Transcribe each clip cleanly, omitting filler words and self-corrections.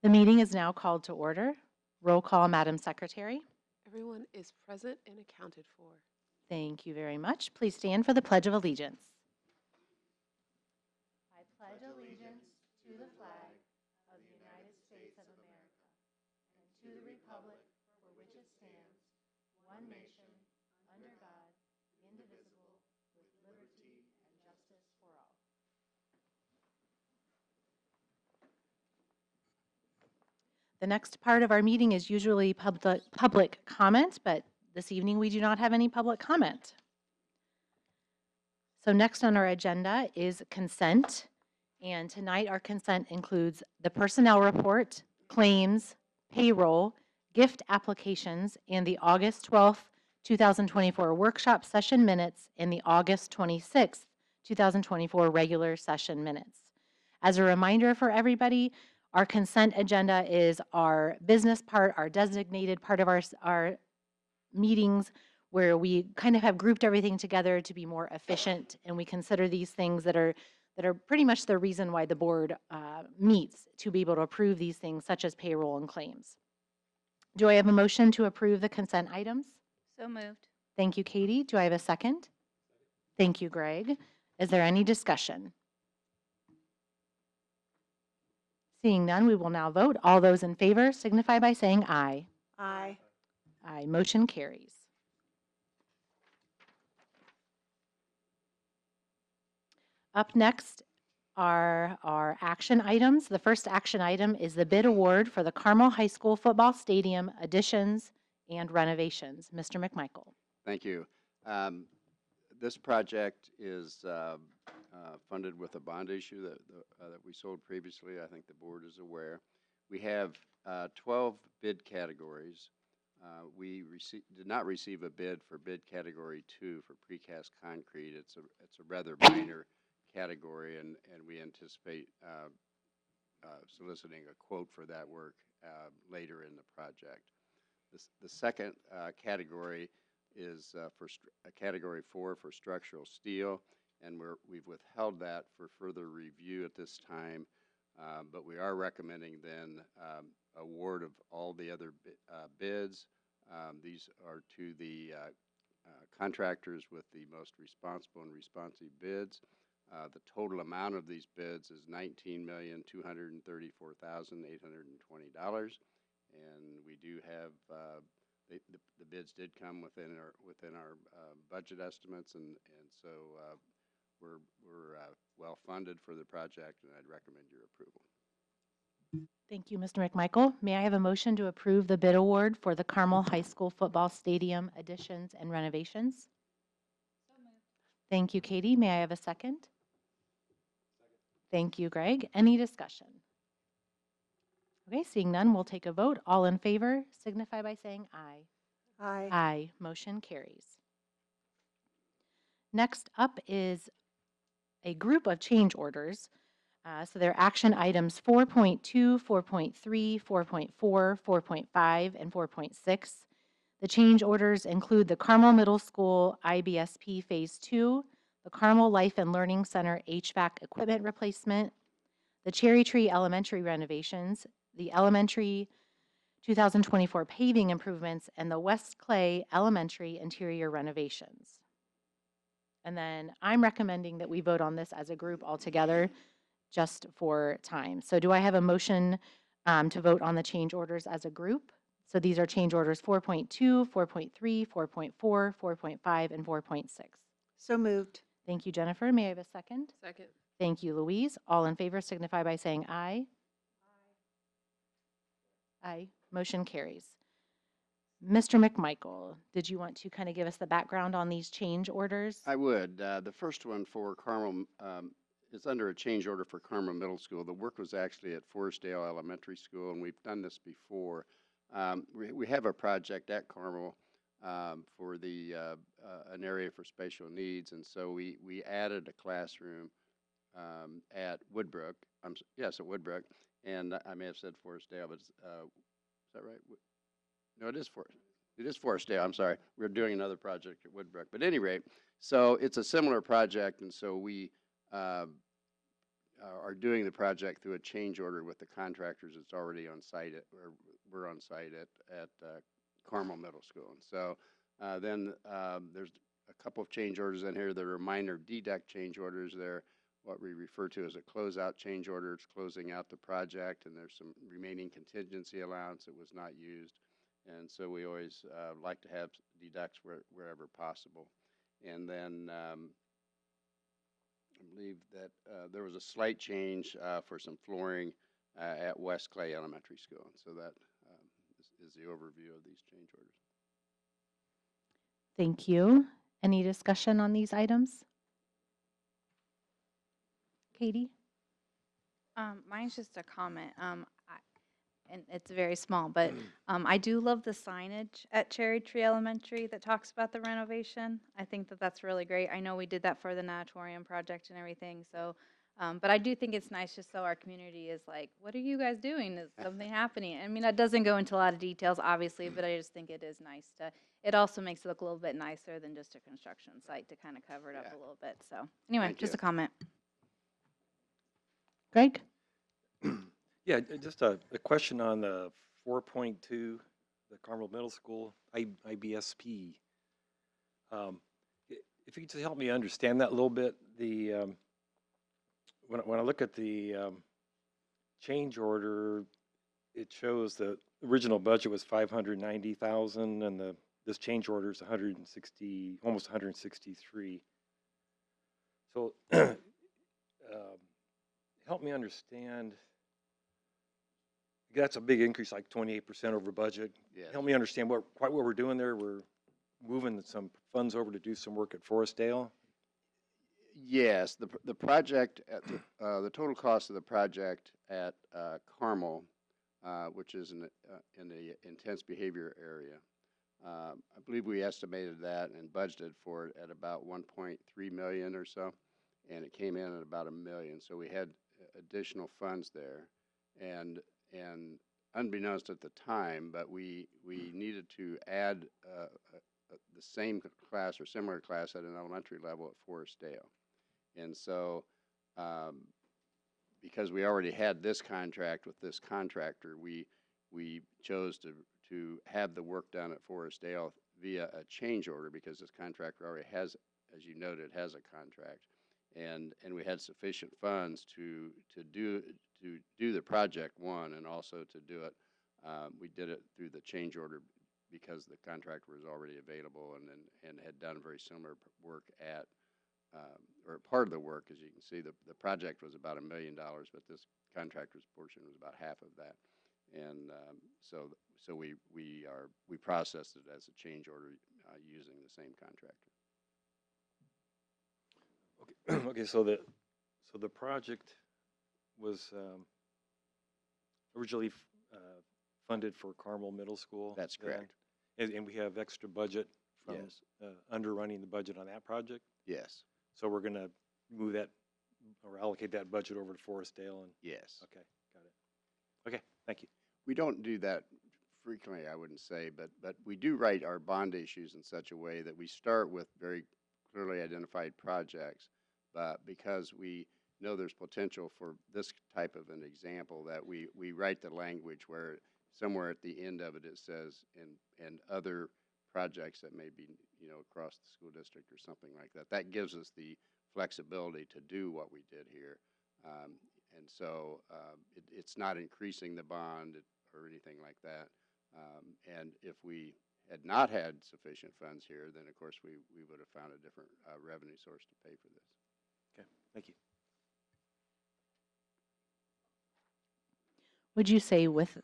The meeting is now called to order. Roll call, Madam Secretary. Everyone is present and accounted for. Thank you very much. Please stand for the Pledge of Allegiance. I pledge allegiance to the flag of the United States of America and to the republic for which it stands, one nation, under God, indivisible, with liberty and justice for all. The next part of our meeting is usually public comment, but this evening we do not have any public comment. So next on our agenda is consent. And tonight our consent includes the personnel report, claims, payroll, gift applications, and the August 12th, 2024 workshop session minutes and the August 26th, 2024 regular session minutes. As a reminder for everybody, our consent agenda is our business part, our designated part of our meetings where we kind of have grouped everything together to be more efficient, and we consider these things that are pretty much the reason why the board meets, to be able to approve these things such as payroll and claims. Do I have a motion to approve the consent items? So moved. Thank you, Katie. Do I have a second? Thank you, Greg. Is there any discussion? Seeing none, we will now vote. All those in favor signify by saying aye. Aye. Aye. Motion carries. Up next are our action items. The first action item is the bid award for the Carmel High School football stadium additions and renovations. Mr. McMichael. Thank you. This project is funded with a bond issue that we sold previously. I think the board is aware. We have 12 bid categories. We did not receive a bid for bid category 2 for precast concrete. It's a rather minor category, and we anticipate soliciting a quote for that work later in the project. The second category is for category 4 for structural steel, and we've withheld that for further review at this time, but we are recommending then award of all the other bids. These are to the contractors with the most responsible and responsive bids. The total amount of these bids is $19,234,820, and we do have the bids did come within our budget estimates, and so we're well funded for the project, and I'd recommend your approval. Thank you, Mr. McMichael. May I have a motion to approve the bid award for the Carmel High School football stadium additions and renovations? So moved. Thank you, Katie. May I have a second? Thank you, Greg. Any discussion? Okay, seeing none, we'll take a vote. All in favor signify by saying aye. Aye. Aye. Motion carries. Next up is a group of change orders. So they're action items 4.2, 4.3, 4.4, 4.5, and 4.6. The change orders include the Carmel Middle School IBSP Phase 2, the Carmel Life and Learning Center HVAC equipment replacement, the Cherry Tree Elementary renovations, the elementary 2024 paving improvements, and the West Clay Elementary interior renovations. And then I'm recommending that we vote on this as a group altogether just for time. So do I have a motion to vote on the change orders as a group? So these are change orders 4.2, 4.3, 4.4, 4.5, and 4.6. So moved. Thank you, Jennifer. May I have a second? Second. Thank you, Louise. All in favor signify by saying aye. Aye. Motion carries. Mr. McMichael, did you want to kind of give us the background on these change orders? I would. The first one for Carmel is under a change order for Carmel Middle School. The work was actually at Forestdale Elementary School, and we've done this before. We have a project at Carmel for the an area for special needs, and so we added a classroom at Woodbrook. Yes, at Woodbrook, and I may have said Forestdale, but is that right? No, it is Forestdale. I'm sorry. We're doing another project at Woodbrook, but at any rate, so it's a similar project, and so we are doing the project through a change order with the contractors that's already on site or we're on site at Carmel Middle School. And so then there's a couple of change orders in here that are minor deduct change orders. They're what we refer to as a closeout change order. It's closing out the project, and there's some remaining contingency allowance that was not used. And so we always like to have deducts wherever possible. And then I believe that there was a slight change for some flooring at West Clay Elementary School. And so that is the overview of these change orders. Thank you. Any discussion on these items? Katie? Mine's just a comment. And it's very small, but I do love the signage at Cherry Tree Elementary that talks about the renovation. I think that that's really great. I know we did that for the natatorium project and everything, so, but I do think it's nice just so our community is like, what are you guys doing? Is something happening? I mean, that doesn't go into a lot of details, obviously, but I just think it is nice to, it also makes it look a little bit nicer than just a construction site to kind of cover it up Yeah. a little bit. So, anyway, Thank just you. a comment. Greg? Yeah, just a question on the 4.2, the Carmel Middle School, IBSP. If you could just help me understand that a little bit, when I look at the change order, it shows the original budget was 590,000, and this change order is 160, almost 163. So help me understand. That's a big increase, like 28% over budget. Yes. Help me understand quite what we're doing there. We're moving some funds over to do some work at Forestdale. Yes, the project, the total cost of the project at Carmel, which is in the intense behavior area, I believe we estimated that and budgeted for it at about 1.3 million or so, and it came in at about $1 million. So we had additional funds there, and unbeknownst at the time, but we needed to add the same class or similar class at an elementary level at Forestdale. And so because we already had this contract with this contractor, we chose to have the work done at Forestdale via a change order because this contractor already has, as you noted, has a contract. And we had sufficient funds to do the project one, and also to do it. We did it through the change order because the contractor was already available and had done very similar work at, or part of the work, as you can see, the project was about $1 million, but this contractor's portion was about half of that. And so we processed it as a change order using the same contractor. Okay. Okay. So the project was originally funded for Carmel Middle School. That's correct. And we have extra budget from Yes. underrunning the budget on that project. Yes. So we're going to move that or allocate that budget over to Forestdale. And Yes. okay, got it. Okay, thank you. We don't do that frequently, I wouldn't say, but we do write our bond issues in such a way that we start with very clearly identified projects, but because we know there's potential for this type of an example, that we write the language where somewhere at the end of it, it says, and other projects that may be, across the school district or something like that. That gives us the flexibility to do what we did here. And so it's not increasing the bond or anything like that. And if we had not had sufficient funds here, then of course we would have found a different revenue source to pay for this. Okay, thank you. Would you say with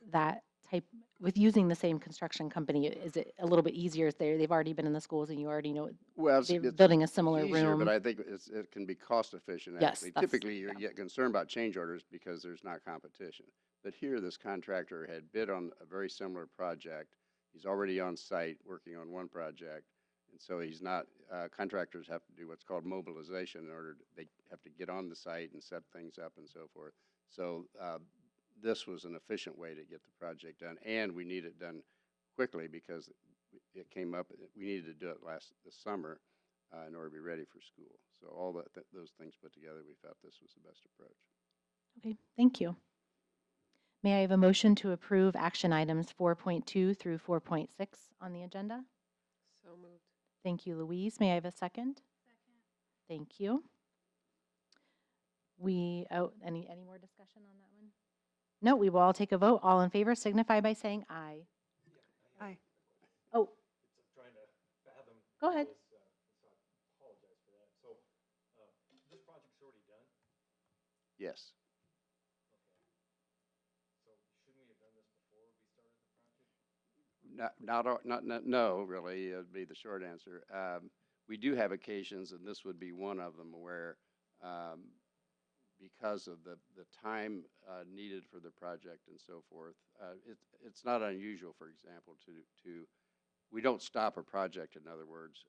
with using the same construction company, is it a little bit easier? They've already been in the schools and you already know Well, they're building a similar easier, room? but I think it can be cost efficient. Yes, Actually, that's- typically you yeah. get concerned about change orders because there's not competition. But here, this contractor had bid on a very similar project. He's already on site working on one project, and so he's not. Contractors have to do what's called mobilization in order they have to get on the site and set things up and so forth. So this was an efficient way to get the project done, and we need it done quickly because it came up. We needed to do it this summer in order to be ready for school. So all those things put together, we felt this was the best approach. Okay, thank you. May I have a motion to approve action items 4.2 through 4.6 on the agenda? So moved. Thank you, Louise. May I have a second? Thank you. Any more discussion on that one? No, we will all take a vote. All in favor signify by saying aye. Aye. Oh, Trying to fathom. go ahead. So I apologize for that. So this project's already done? Yes. So shouldn't we have done this before we started the project? No, really, would be the short answer. We do have occasions, and this would be one of them, where because of the time needed for the project and so forth, it's not unusual, for example, we don't stop a project, in other words,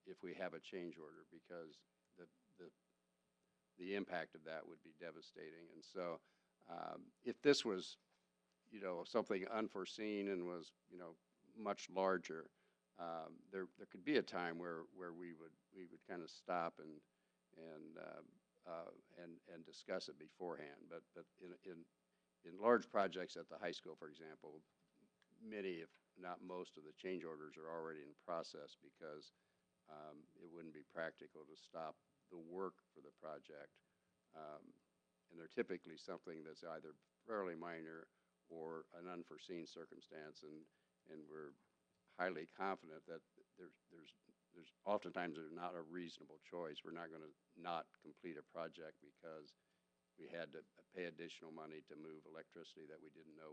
if we have a change order, because the, the, the impact of that would be devastating. And so if this was, something unforeseen and was, much larger, there could be a time where we would kind of stop and discuss it beforehand. But in large projects at the high school, for example, many, if not most, of the change orders are already in process because it wouldn't be practical to stop the work for the project. And they're typically something that's either fairly minor or an unforeseen circumstance, and we're highly confident that there's oftentimes there's not a reasonable choice. We're not going to not complete a project because we had to pay additional money to move electricity that we didn't know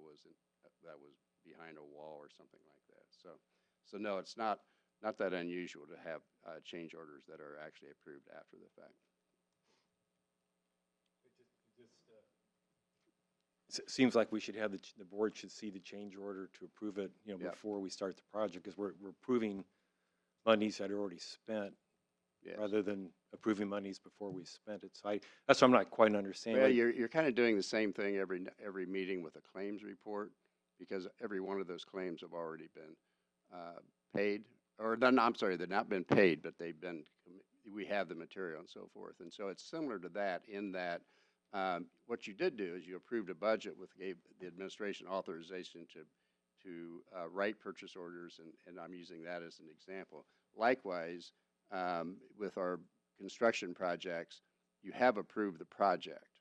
that was behind a wall or something like that. So no, it's not that unusual to have change orders that are actually approved after the fact. It seems like we should have the board should see the change order to approve it, Yep. before we start the project, because we're approving monies that are already spent Yes. rather than approving monies before we spent it. So that's what I'm not quite understanding. Well, you're kind of doing the same thing every meeting with a claims report, because every one of those claims have already been paid, or I'm sorry, they've not been paid, but we have the material and so forth. And so it's similar to that in that what you did do is you approved a budget gave the administration authorization to write purchase orders, and I'm using that as an example. Likewise, with our construction projects, you have approved the project.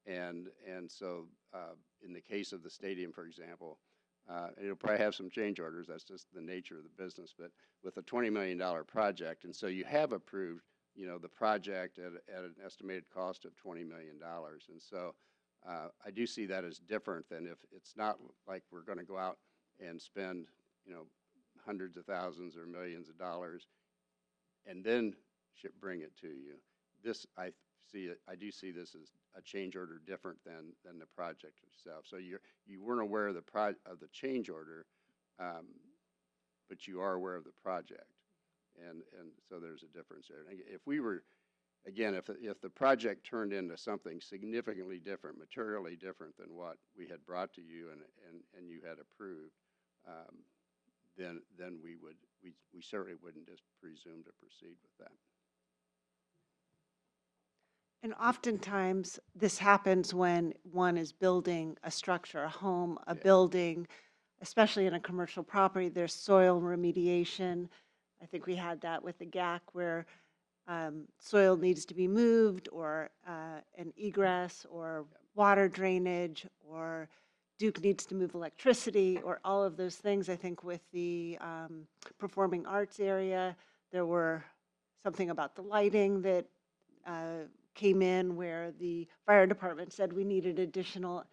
And so in the case of the stadium, for example, it'll probably have some change orders. That's just the nature of the business. But with a $20 million project, and so you have approved, the project at an estimated cost of $20 million. And so I do see that as different than if it's not like we're going to go out and spend, hundreds of thousands or millions of dollars and then bring it to you. I do see this as a change order different than the project itself. So you weren't aware of the change order, but you are aware of the project, and so there's a difference there. And if we were, again, if the project turned into something significantly different, materially different than what we had brought to you and you had approved, then we certainly wouldn't just presume to proceed with that. And oftentimes, this happens when one is building a structure, a home, a Yeah. building, especially in a commercial property. There's soil remediation. I think we had that with the GAC where soil needs to be moved, or an egress, or water drainage, or Duke needs to move electricity, or all of those things. I think with the performing arts area, there were something about the lighting that came in where the fire department said we needed additional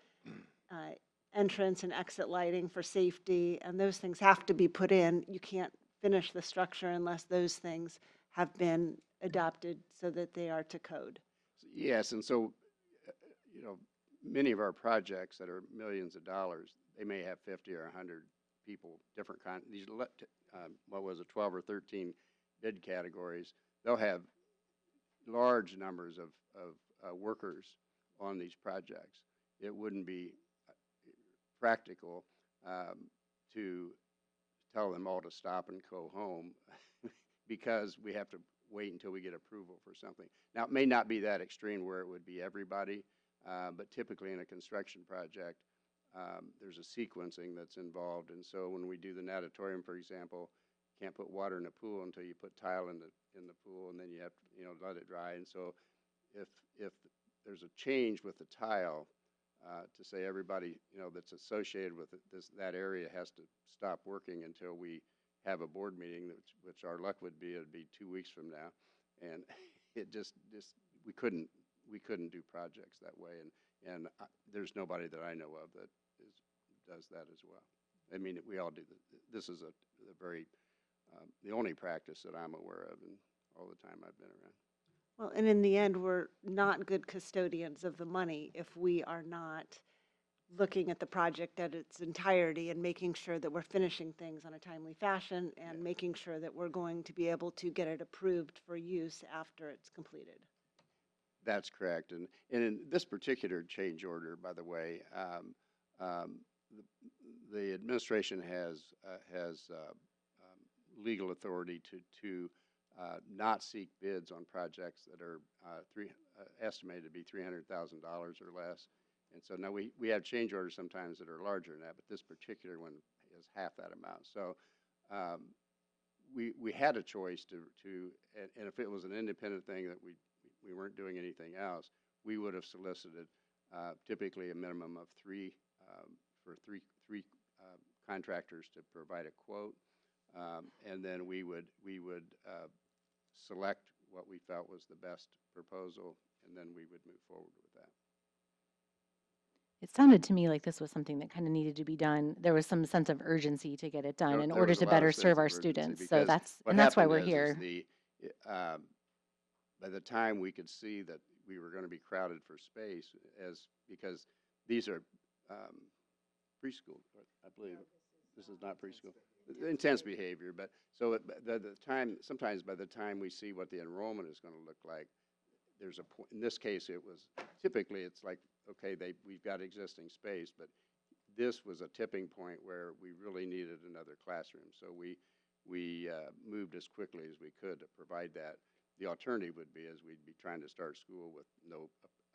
entrance and exit lighting for safety, and those things have to be put in. You can't finish the structure unless those things have been adopted so that they are to code. Yes, and so, many of our projects that are millions of dollars, they may have 50 or 100 people, different these, 12 or 13 bid categories. They'll have large numbers of workers on these projects. It wouldn't be practical to tell them all to stop and go home because we have to wait until we get approval for something. Now, it may not be that extreme where it would be everybody, But typically in a construction project, there's a sequencing that's involved. And so when we do the natatorium, for example, can't put water in the pool until you put tile in the pool, and then you have to, let it dry. And so if there's a change with the tile, to say everybody, that's associated with that area has to stop working until we have a board meeting, which our luck would be, it'd be 2 weeks from now. And it just we couldn't do projects that way. And there's nobody that I know of that does that as well. I mean, we all do. This is a very, the only practice that I'm aware of in all the time I've been around. Well, and in the end, we're not good custodians of the money if we are not looking at the project at its entirety and making sure that we're finishing things on a timely fashion and making sure that we're going to be able to get it approved for use after it's completed. That's correct. And in this particular change order, by the way, the administration has legal authority to not seek bids on projects that are estimated to be $300,000 or less. And so now we have change orders sometimes that are larger than that, but this particular one is half that amount. So we had a choice and if it was an independent thing that we weren't doing anything else, we would have solicited typically a minimum of three contractors to provide a quote, and then we would select what we felt was the best proposal, and then we would move forward with that. It sounded to me like this was something that kind of needed to be done. There was some sense of urgency to get it done in There order was a to lot of better sense serve of our urgency students. So because what that's why happened we're is here. By the time we could see that we were going to be crowded for space, because these are preschool, I believe. This is not preschool. Intense behavior, but so sometimes by the time we see what the enrollment is going to look like, there's a point. In this case, typically it's like, okay, we've got existing space, but this was a tipping point where we really needed another classroom. So we moved as quickly as we could to provide that. The alternative would be we'd be trying to start school with no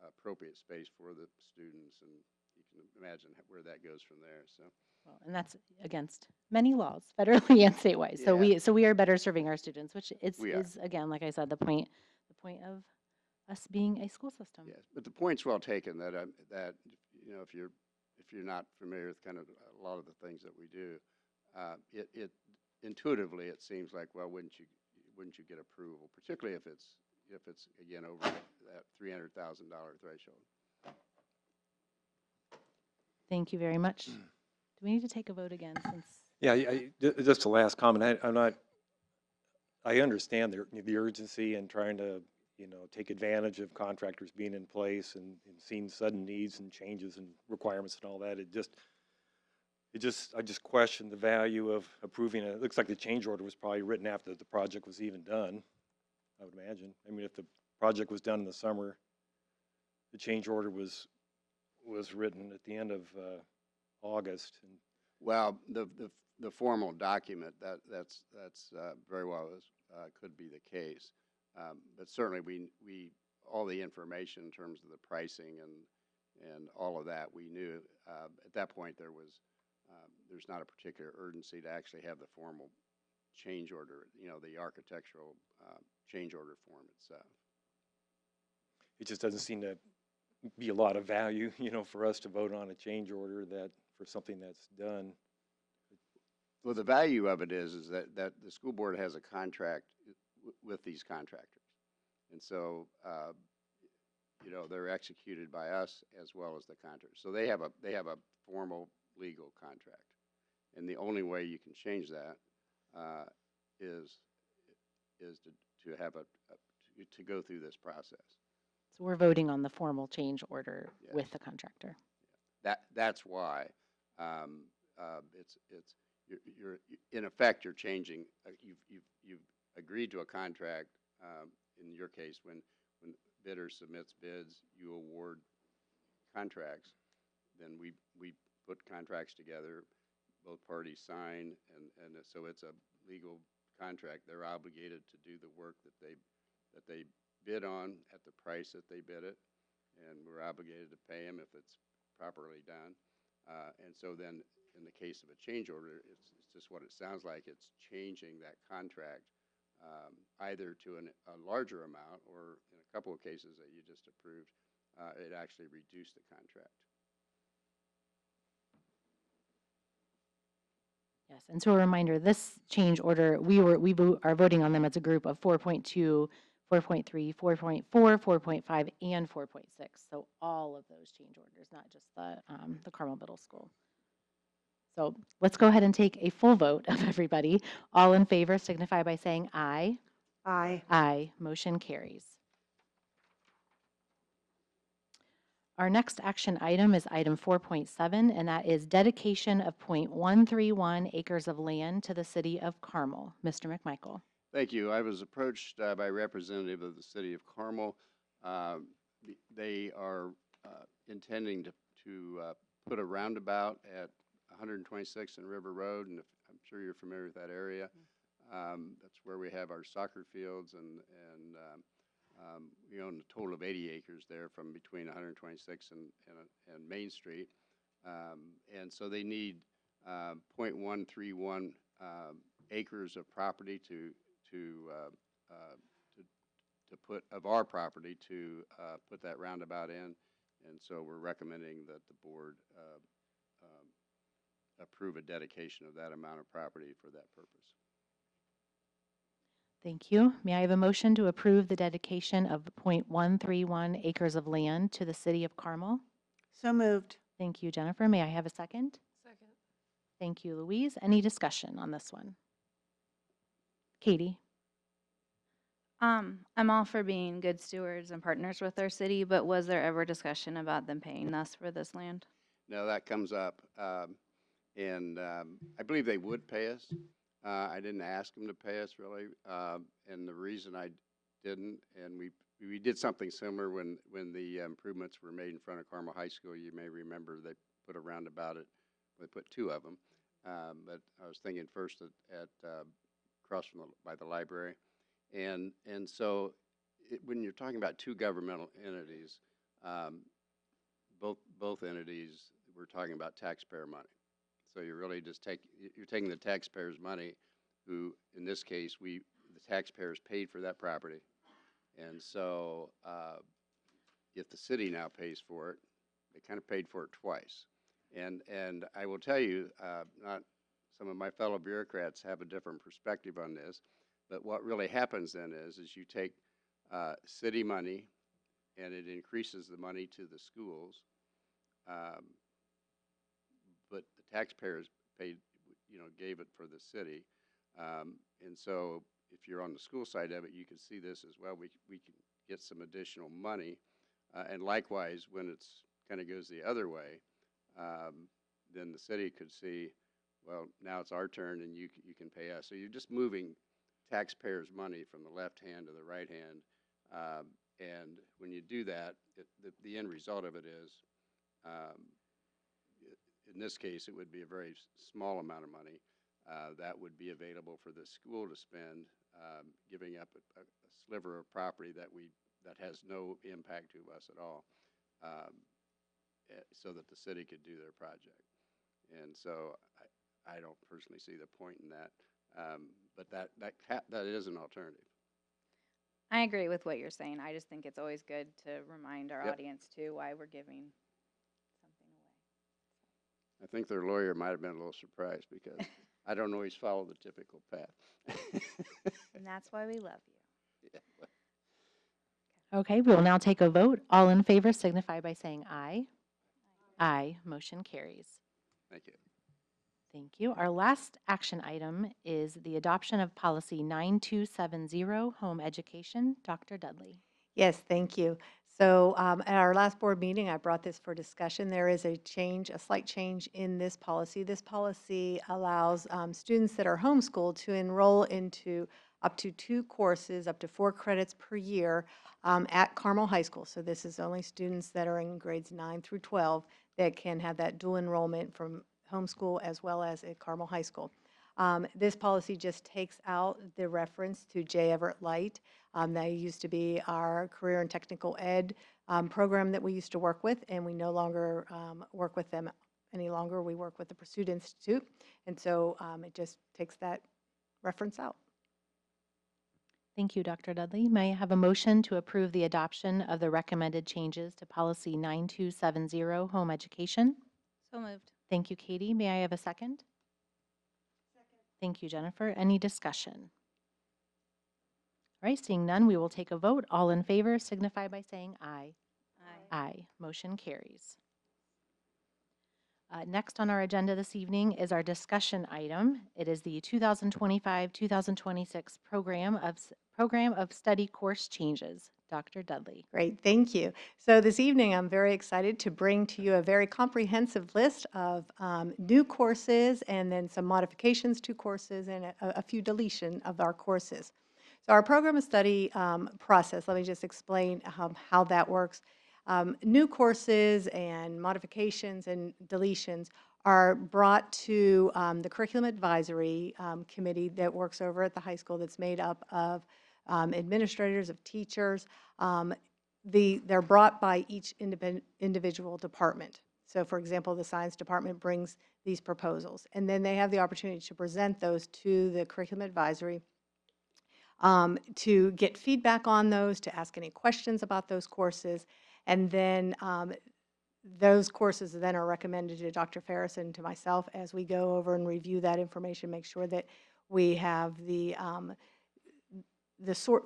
appropriate space for the students, and you can imagine where that goes from there. So. Well, and that's against many laws, federally and statewide. So Yeah. we are better serving our students, which We are. is again, like I said, the point of us being a school system. Yes, but the point's well taken that if you're not familiar with kind of a lot of the things that we do, it intuitively it seems like, well, wouldn't you get approval, particularly if it's again over that $300,000 threshold. Thank you very much. Do we need to take a vote again since? Yeah, just a last comment. I understand the urgency and trying to, take advantage of contractors being in place and seeing sudden needs and changes and requirements and all that. I just question the value of approving it. It looks like the change order was probably written after the project was even done, I would imagine. I mean, if the project was done in the summer, the change order was written at the end of August. And Well, the formal document that's very well could be the case, but certainly we all the information in terms of the pricing and all of that we knew at that point. There's not a particular urgency to actually have the formal change order, the architectural change order form itself. it just doesn't seem to be a lot of value, for us to vote on a change order for something that's done. Well, the value of it is that the school board has a contract with these contractors, and so they're executed by us as well as the contractor. So they have a formal legal contract, and the only way you can change that is to have to go through this process. So we're voting on the formal change order Yes. with the contractor. That's why you're in effect you're changing. You've agreed to a contract. In your case, when bidder submits bids, you award contracts. Then we put contracts together. Both parties sign, and so it's a legal contract. They're obligated to do the work that they bid on at the price that they bid it, and we're obligated to pay them if it's properly done. And so then, in the case of a change order, it's just what it sounds like. It's changing that contract either to a larger amount, or in a couple of cases that you just approved, it actually reduced the contract. Yes, and so a reminder, this change order, are voting on them as a group of 4.2, 4.3, 4.4, 4.5, and 4.6. So all of those change orders, not just the Carmel Middle School. So let's go ahead and take a full vote of everybody. All in favor signify by saying aye. Aye. Aye. Motion carries. Our next action item is item 4.7, and that is dedication of .131 acres of land to the city of Carmel. Mr. McMichael. Thank you. I was approached by a representative of the city of Carmel. They are intending to put a roundabout at 126th and River Road, and I'm sure you're familiar with that area. That's where we have our soccer fields, and we own a total of 80 acres there from between 126th and Main Street. And so they need .131 acres of property to put, of our property, to put that roundabout in. And so we're recommending that the board approve a dedication of that amount of property for that purpose. Thank you. May I have a motion to approve the dedication of .131 acres of land to the city of Carmel? So moved. Thank you, Jennifer. May I have a second? Second. Thank you, Louise. Any discussion on this one? Katie? I'm all for being good stewards and partners with our city, but was there ever discussion about them paying us for this land? No, that comes up. And I believe they would pay us. I didn't ask them to pay us, really. And the reason I didn't, and we did something similar when the improvements were made in front of Carmel High School. You may remember they put a roundabout at, they put two of them. But I was thinking first at across from by the library. And so when you're talking about two governmental entities, both entities, we're talking about taxpayer money. So you're really just you're taking the taxpayers' money, who in this case the taxpayers paid for that property, and so if the city now pays for it, they kind of paid for it twice. And I will tell you, not some of my fellow bureaucrats have a different perspective on this, but what really happens then is you take city money and it increases the money to the schools. But the taxpayers paid, gave it for the city. And so if you're on the school side of it, you can see this as well. We can get some additional money. And likewise, when it's kind of goes the other way, then the city could see, well, now it's our turn and you can pay us. So you're just moving taxpayers' money from the left hand to the right hand. And when you do that, the end result of it is, in this case, it would be a very small amount of money that would be available for the school to spend, giving up a sliver of property that has no impact to us at all, so that the city could do their project. And so I don't personally see the point in that, but that is an alternative. I agree with what you're saying. I just think it's always good to remind our Yep. audience too why we're giving something away. I think their lawyer might have been a little surprised because I don't always follow the typical path. And that's why we love you. Yeah. Okay, we will now take a vote. All in favor signify by saying aye. Aye. Motion carries. Thank you. Thank you. Our last action item is the adoption of policy 9270, home education. Dr. Dudley. Yes, thank you. So at our last board meeting, I brought this for discussion. There is a slight change in this policy. This policy allows students that are homeschooled to enroll into up to 2 courses, up to 4 credits per year at Carmel High School. So this is only students that are in grades 9 through 12 that can have that dual enrollment from homeschool as well as at Carmel High School. This policy just takes out the reference to J. Everett Light. That used to be our career and technical ed program that we used to work with, and we no longer work with them any longer. We work with the Pursuit Institute, and so it just takes that reference out. Thank you, Dr. Dudley. May I have a motion to approve the adoption of the recommended changes to policy 9270, home education? So moved. Thank you, Katie. May I have a second? Thank you, Jennifer. Any discussion? All right, seeing none, we will take a vote. All in favor signify by saying aye. Aye. Aye. Motion carries. Next on our agenda this evening is our discussion item. It is the 2025-2026 Program of Study course changes. Dr. Dudley. Great, thank you. So this evening, I'm very excited to bring to you a very comprehensive list of new courses and then some modifications to courses and a few deletion of our courses. So our program of study process, let me just explain how that works. New courses and modifications and deletions are brought to the Curriculum Advisory Committee that works over at the high school that's made up of administrators, of teachers. They're brought by each individual department. So for example, the science department brings these proposals, and then they have the opportunity to present those to the Curriculum Advisory to get feedback on those, to ask any questions about those courses, and then those courses then are recommended to Dr. Ferris and to myself as we go over and review that information, make sure that we have the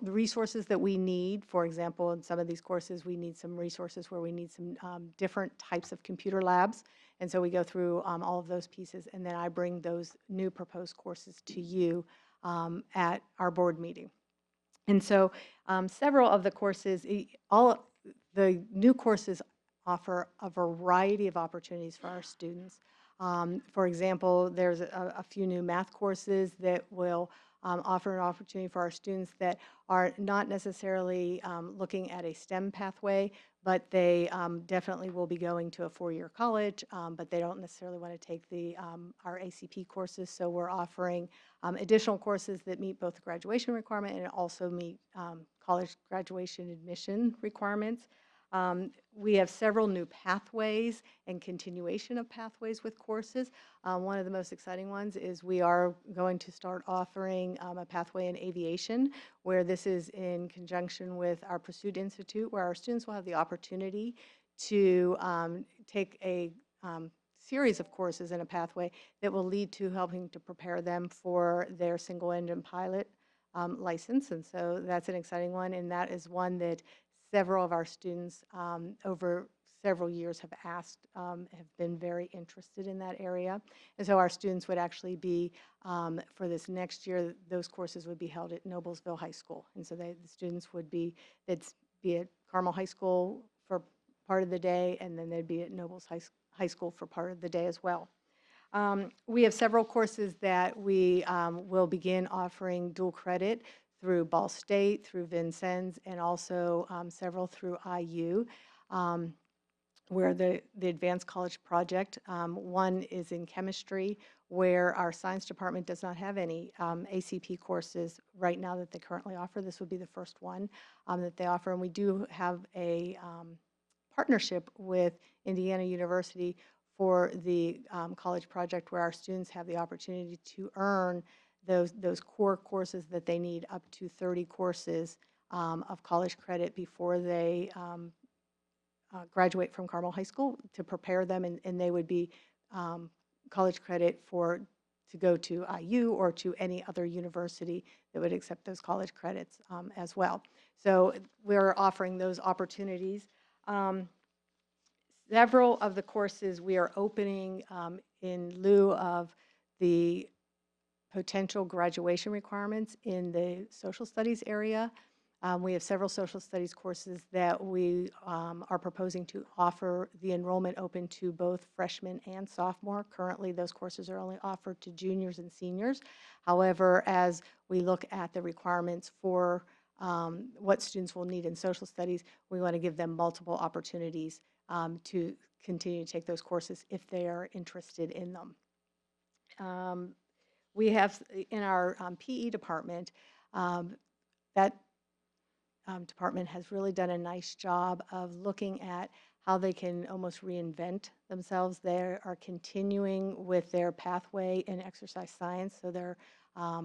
resources that we need. For example, in some of these courses, we need some resources where we need some different types of computer labs. And so we go through all of those pieces, and then I bring those new proposed courses to you at our board meeting. And so several of the courses, all the new courses offer a variety of opportunities for our students. For example, there's a few new math courses that will offer an opportunity for our students that are not necessarily looking at a STEM pathway, but they definitely will be going to a four-year college, but they don't necessarily want to take our ACP courses. So we're offering additional courses that meet both the graduation requirement and also meet college graduation admission requirements. We have several new pathways and continuation of pathways with courses. One of the most exciting ones is we are going to start offering a pathway in aviation, where this is in conjunction with our Pursuit Institute, where our students will have the opportunity to take a series of courses in a pathway that will lead to helping to prepare them for their single-engine pilot license. And so that's an exciting one, and that is one that several of our students over several years have been very interested in that area. And so our students would actually be, for this next year, those courses would be held at Noblesville High School. And so the students would be at Carmel High School for part of the day, and then they'd be at Nobles High School for part of the day as well. We have several courses that we will begin offering dual credit through Ball State, through Vincennes, and also several through IU, where the Advanced College Project. One is in chemistry, where our science department does not have any ACP courses right now that they currently offer. This would be the first one that they offer, and we do have a partnership with Indiana University for the college project, where our students have the opportunity to earn those core courses that they need, up to 30 courses of college credit before they graduate from Carmel High School, to prepare them, and they would be college credit to go to IU or to any other university that would accept those college credits as well. So we're offering those opportunities. Several of the courses we are opening in lieu of the potential graduation requirements in the social studies area. We have several social studies courses that we are proposing to offer the enrollment open to both freshmen and sophomore. Currently, those courses are only offered to juniors and seniors. However, as we look at the requirements for what students will need in social studies, we want to give them multiple opportunities to continue to take those courses if they are interested in them. we have in our PE department, that department has really done a nice job of looking at how they can almost reinvent themselves. They are continuing with their pathway in exercise science, so they're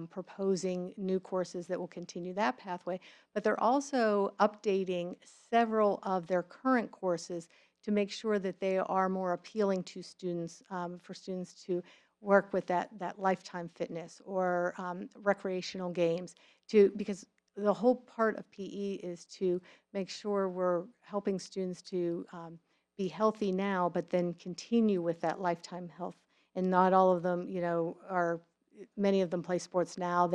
proposing new courses that will continue that pathway, but they're also updating several of their current courses to make sure that they are more appealing to students, for students to work with that lifetime fitness or recreational games, because the whole part of PE is to make sure we're helping students to be healthy now, but then continue with that lifetime health. And not all of them, many of them play sports now.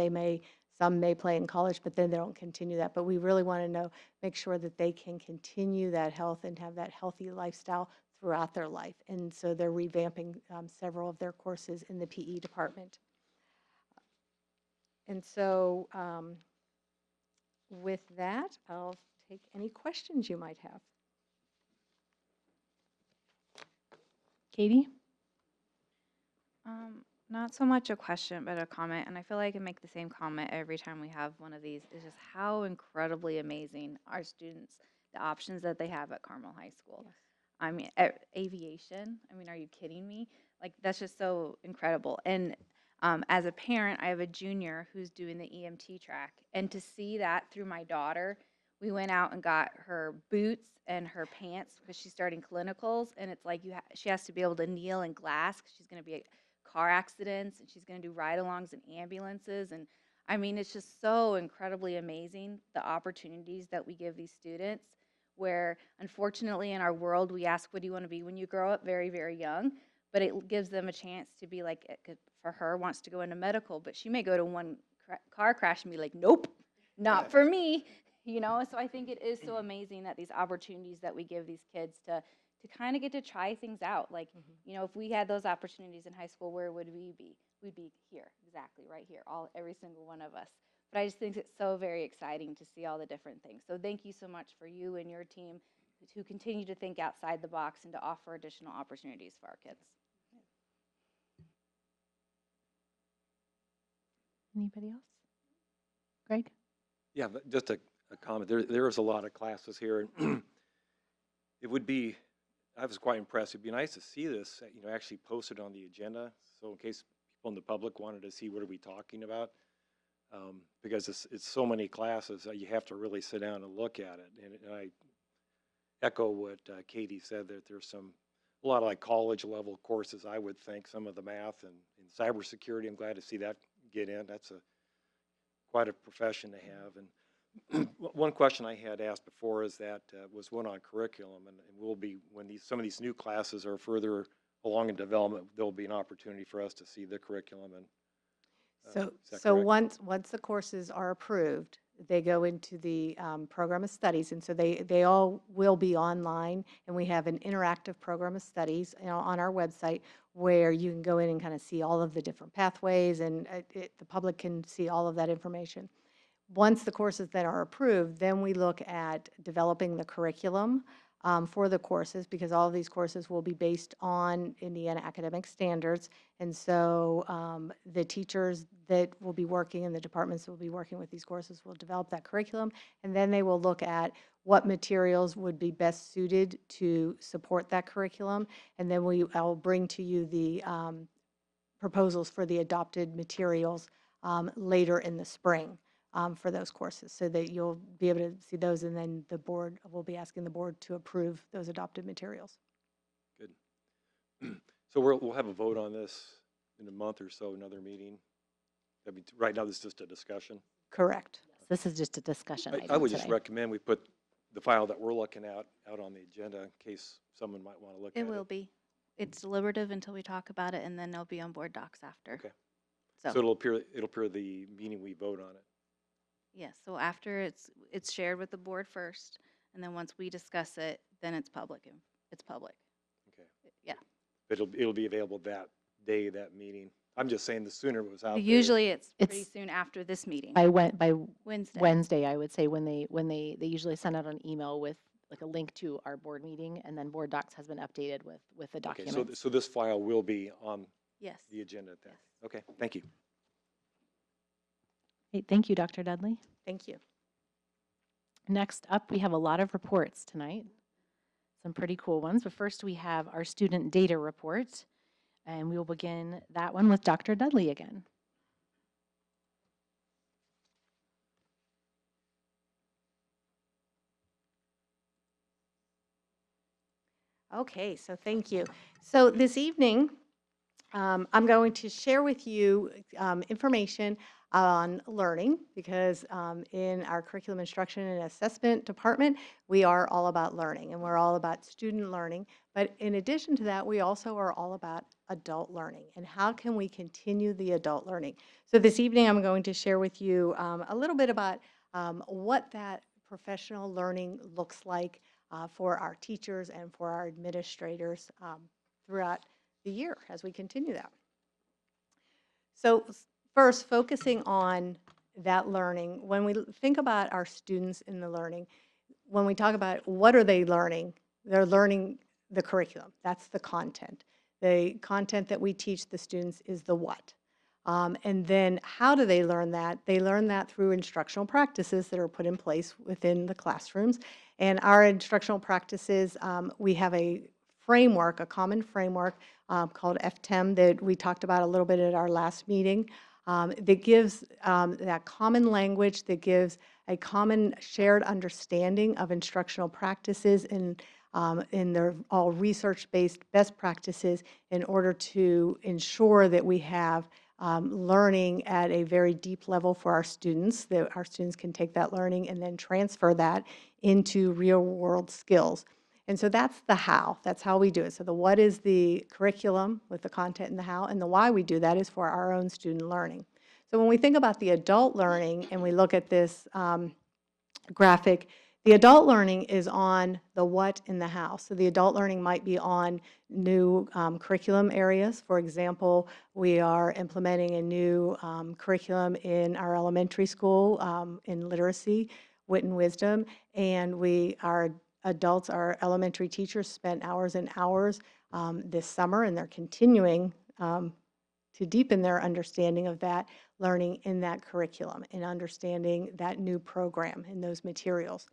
Some may play in college, but then they don't continue that. But we really want to make sure that they can continue that health and have that healthy lifestyle throughout their life. And so they're revamping several of their courses in the PE department. And so, with that, I'll take any questions you might have. Katie? Not so much a question, but a comment, and I feel like I can make the same comment every time we have one of these. Is just how incredibly amazing our students, the options that they have at Carmel High School. Yes. I mean, aviation. I mean, are you kidding me? Like, that's just so incredible. And as a parent, I have a junior who's doing the EMT track, and to see that through my daughter, we went out and got her boots and her pants because she's starting clinicals, and it's like she has to be able to kneel in glass because she's going to be car accidents, and she's going to do ride-alongs in ambulances. And I mean, it's just so incredibly amazing, the opportunities that we give these students, where unfortunately in our world we ask, what do you want to be when you grow up, very, very young, but it gives them a chance to be like, for her, wants to go into medical, but she may go to one car crash and be like, nope, not for me, So I think it is so amazing that these opportunities that we give these kids to kind of get to try things out. Like, if we had those opportunities in high school, where would we be? We'd be here, exactly right here, every single one of us. But I just think it's so very exciting to see all the different things. So thank you so much for you and your team who continue to think outside the box and to offer additional opportunities for our kids. Anybody else? Greg? Yeah, but just a comment. There is a lot of classes here. And it would be, I was quite impressed. It'd be nice to see this, actually posted on the agenda. So in case people in the public wanted to see what are we talking about, because it's so many classes that you have to really sit down and look at it. And I echo what Katie said, that there's a lot of like college level courses, I would think, some of the math and cybersecurity. I'm glad to see that get in. That's quite a profession to have. And one question I had asked before is that was one on curriculum, and will be when some of these new classes are further along in development, there'll be an opportunity for us to see the curriculum. And is that So correct? once the courses are approved, they go into the program of studies, and so they all will be online, and we have an interactive program of studies, on our website, where you can go in and kind of see all of the different pathways, and the public can see all of that information. Once the courses that are approved, then we look at developing the curriculum for the courses, because all of these courses will be based on Indiana academic standards. And so the teachers that will be working and the departments that will be working with these courses will develop that curriculum, and then they will look at what materials would be best suited to support that curriculum. And then I'll bring to you the proposals for the adopted materials later in the spring. For those courses, so that you'll be able to see those, and then the board will be asking the board to approve those adopted materials. Good. So we'll have a vote on this in a month or so, another meeting. Right now, this is just a discussion. Correct. This is just a discussion item I would just today. recommend we put the file that we're looking at out on the agenda in case someone might want to look at it. It will be. It's deliberative until we talk about it, and then it'll be on board docs after. Okay. So So it'll appear the meeting we vote on it. yes, so after it's shared with the board first, and then once we discuss it, then it's public. It's public. Okay. Yeah. But it'll be available that day, that meeting. I'm just saying the sooner it was out there. Usually it's pretty It's- soon after this meeting. By Wednesday. Wednesday, I would say, when they usually send out an email with like a link to our board meeting, and then board docs has been updated with the Okay, documents. so this file will be on Yes. the agenda at that. Yes. Okay, thank you. Great, thank you, Dr. Dudley. Thank you. Next up, we have a lot of reports tonight, some pretty cool ones. But first, we have our student data report, and we will begin that one with Dr. Dudley again. Okay, so thank you. So this evening, I'm going to share with you information on learning because in our curriculum instruction and assessment department, we are all about learning and we're all about student learning. But in addition to that, we also are all about adult learning and how can we continue the adult learning. So this evening, I'm going to share with you a little bit about what that professional learning looks like for our teachers and for our administrators throughout the year as we continue that. So first, focusing on that learning, when we think about our students in the learning, when we talk about what are they learning, they're learning the curriculum. That's the content. The content that we teach the students is the what. And then how do they learn that? They learn that through instructional practices that are put in place within the classrooms. And our instructional practices, we have a framework, a common framework called FTEM that we talked about a little bit at our last meeting that gives that common language, that gives a common shared understanding of instructional practices and they're all research-based best practices in order to ensure that we have learning at a very deep level for our students, that our students can take that learning and then transfer that into real-world skills. And so that's the how. That's how we do it. So the what is the curriculum with the content and the how, and the why we do that is for our own student learning. So when we think about the adult learning and we look at this graphic, the adult learning is on the what and the how. So the adult learning might be on new curriculum areas. For example, we are implementing a new curriculum in our elementary school in literacy, wit and wisdom, and our adults, our elementary teachers spent hours and hours this summer, and they're continuing to deepen their understanding of that learning in that curriculum and understanding that new program and those materials.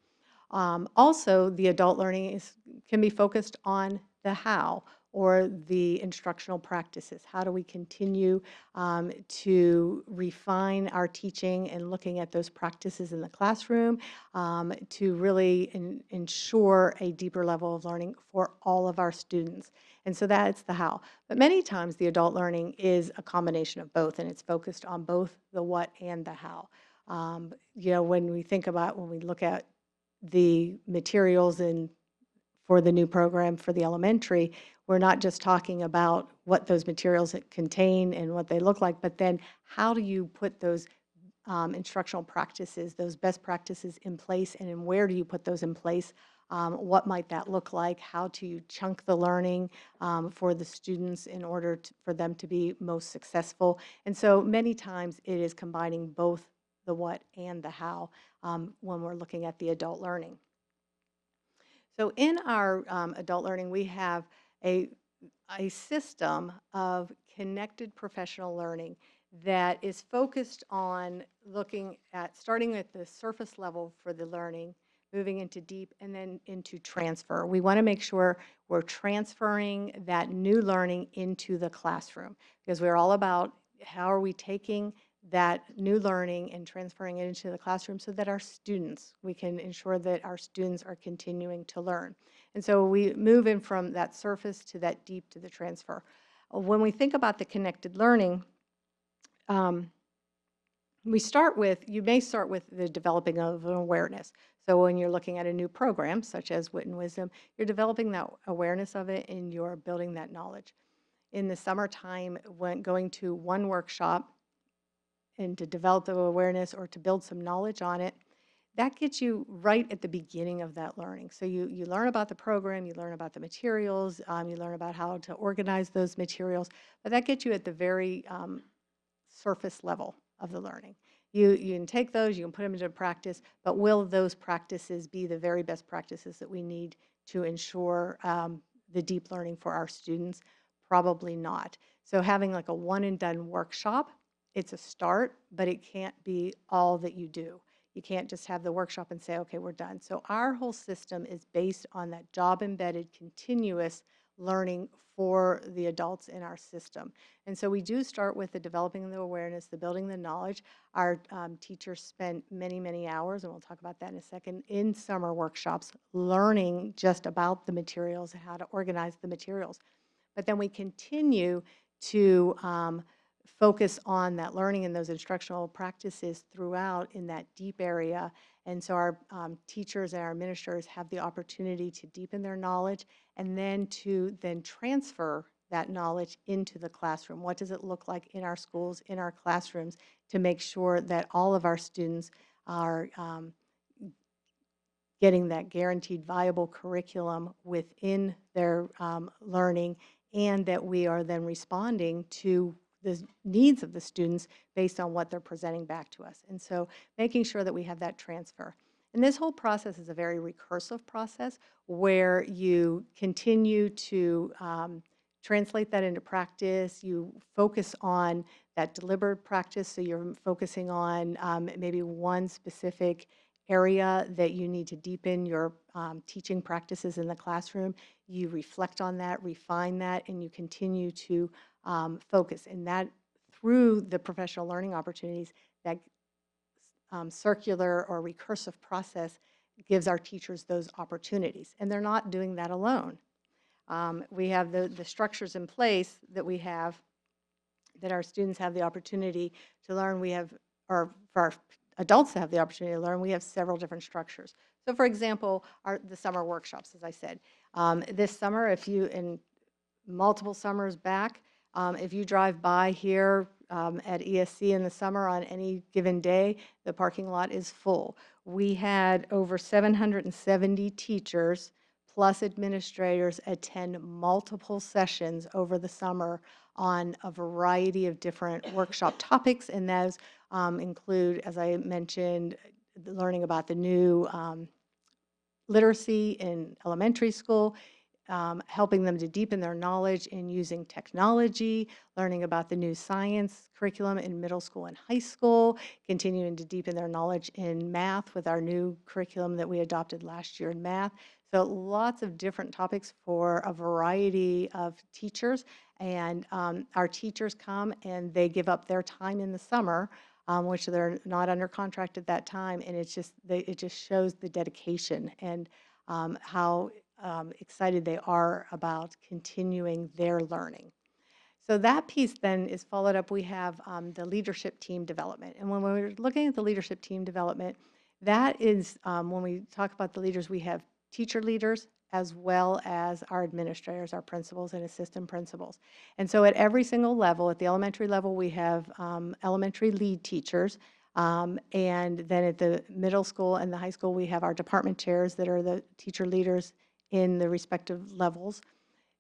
Also, the adult learning can be focused on the how or the instructional practices. How do we continue to refine our teaching and looking at those practices in the classroom to really ensure a deeper level of learning for all of our students? And so that's the how. But many times the adult learning is a combination of both, and it's focused on both the what and the how. When we look at the materials for the new program for the elementary, we're not just talking about what those materials contain and what they look like, but then how do you put those instructional practices, those best practices in place, and where do you put those in place? What might that look like? How do you chunk the learning for the students in order for them to be most successful? And so many times it is combining both the what and the how when we're looking at the adult learning. So in our adult learning, we have a system of connected professional learning that is focused on looking at starting at the surface level for the learning, moving into deep, and then into transfer. We want to make sure we're transferring that new learning into the classroom because we're all about how are we taking that new learning and transferring it into the classroom so that we can ensure that our students are continuing to learn. And so we move in from that surface to that deep to the transfer. When we think about the connected learning, you may start with the developing of an awareness. So when you're looking at a new program, such as Wit and Wisdom, you're developing that awareness of it and you're building that knowledge. In the summertime, when going to one workshop and to develop the awareness or to build some knowledge on it, that gets you right at the beginning of that learning. So you learn about the program, you learn about the materials, you learn about how to organize those materials, but that gets you at the very surface level of the learning. You can take those, you can put them into practice, but will those practices be the very best practices that we need to ensure the deep learning for our students? Probably not. So having like a one and done workshop it's a start, but it can't be all that you do. You can't just have the workshop and say, okay, we're done. So our whole system is based on that job-embedded, continuous learning for the adults in our system. And so we do start with the developing the awareness, the building the knowledge. Our teachers spend many, many hours, and we'll talk about that in a second, in summer workshops, learning just about the materials, how to organize the materials. But then we continue to focus on that learning and those instructional practices throughout in that deep area. And so our teachers and our administrators have the opportunity to deepen their knowledge and then to then transfer that knowledge into the classroom. What does it look like in our schools, in our classrooms, to make sure that all of our students are getting that guaranteed viable curriculum within their learning, and that we are then responding to the needs of the students based on what they're presenting back to us. And so making sure that we have that transfer. And this whole process is a very recursive process where you continue to translate that into practice. You focus on that deliberate practice, so you're focusing on maybe one specific area that you need to deepen your teaching practices in the classroom. You reflect on that, refine that, and you continue to focus. And that, through the professional learning opportunities, that circular or recursive process gives our teachers those opportunities. And they're not doing that alone. We have the structures in place that we have, that our students have the opportunity to learn. We have, or for our adults to have the opportunity to learn, we have several different structures. So for example, the summer workshops, as I said. This summer, if you, in multiple summers back, if you drive by here at ESC in the summer on any given day, the parking lot is full. We had over 770 teachers plus administrators attend multiple sessions over the summer on a variety of different workshop topics, and those include, as I mentioned, learning about the new literacy in elementary school, helping them to deepen their knowledge in using technology, learning about the new science curriculum in middle school and high school, continuing to deepen their knowledge in math with our new curriculum that we adopted last year in math. So lots of different topics for a variety of teachers. And our teachers come and they give up their time in the summer, which they're not under contract at that time. And it's just, it just shows the dedication and how excited they are about continuing their learning. So that piece then is followed up. We have the leadership team development. And when we're looking at the leadership team development, that is, when we talk about the leaders, we have teacher leaders as well as our administrators, our principals and assistant principals. And so at every single level, at the elementary level, we have elementary lead teachers. And then at the middle school and the high school, we have our department chairs that are the teacher leaders in the respective levels.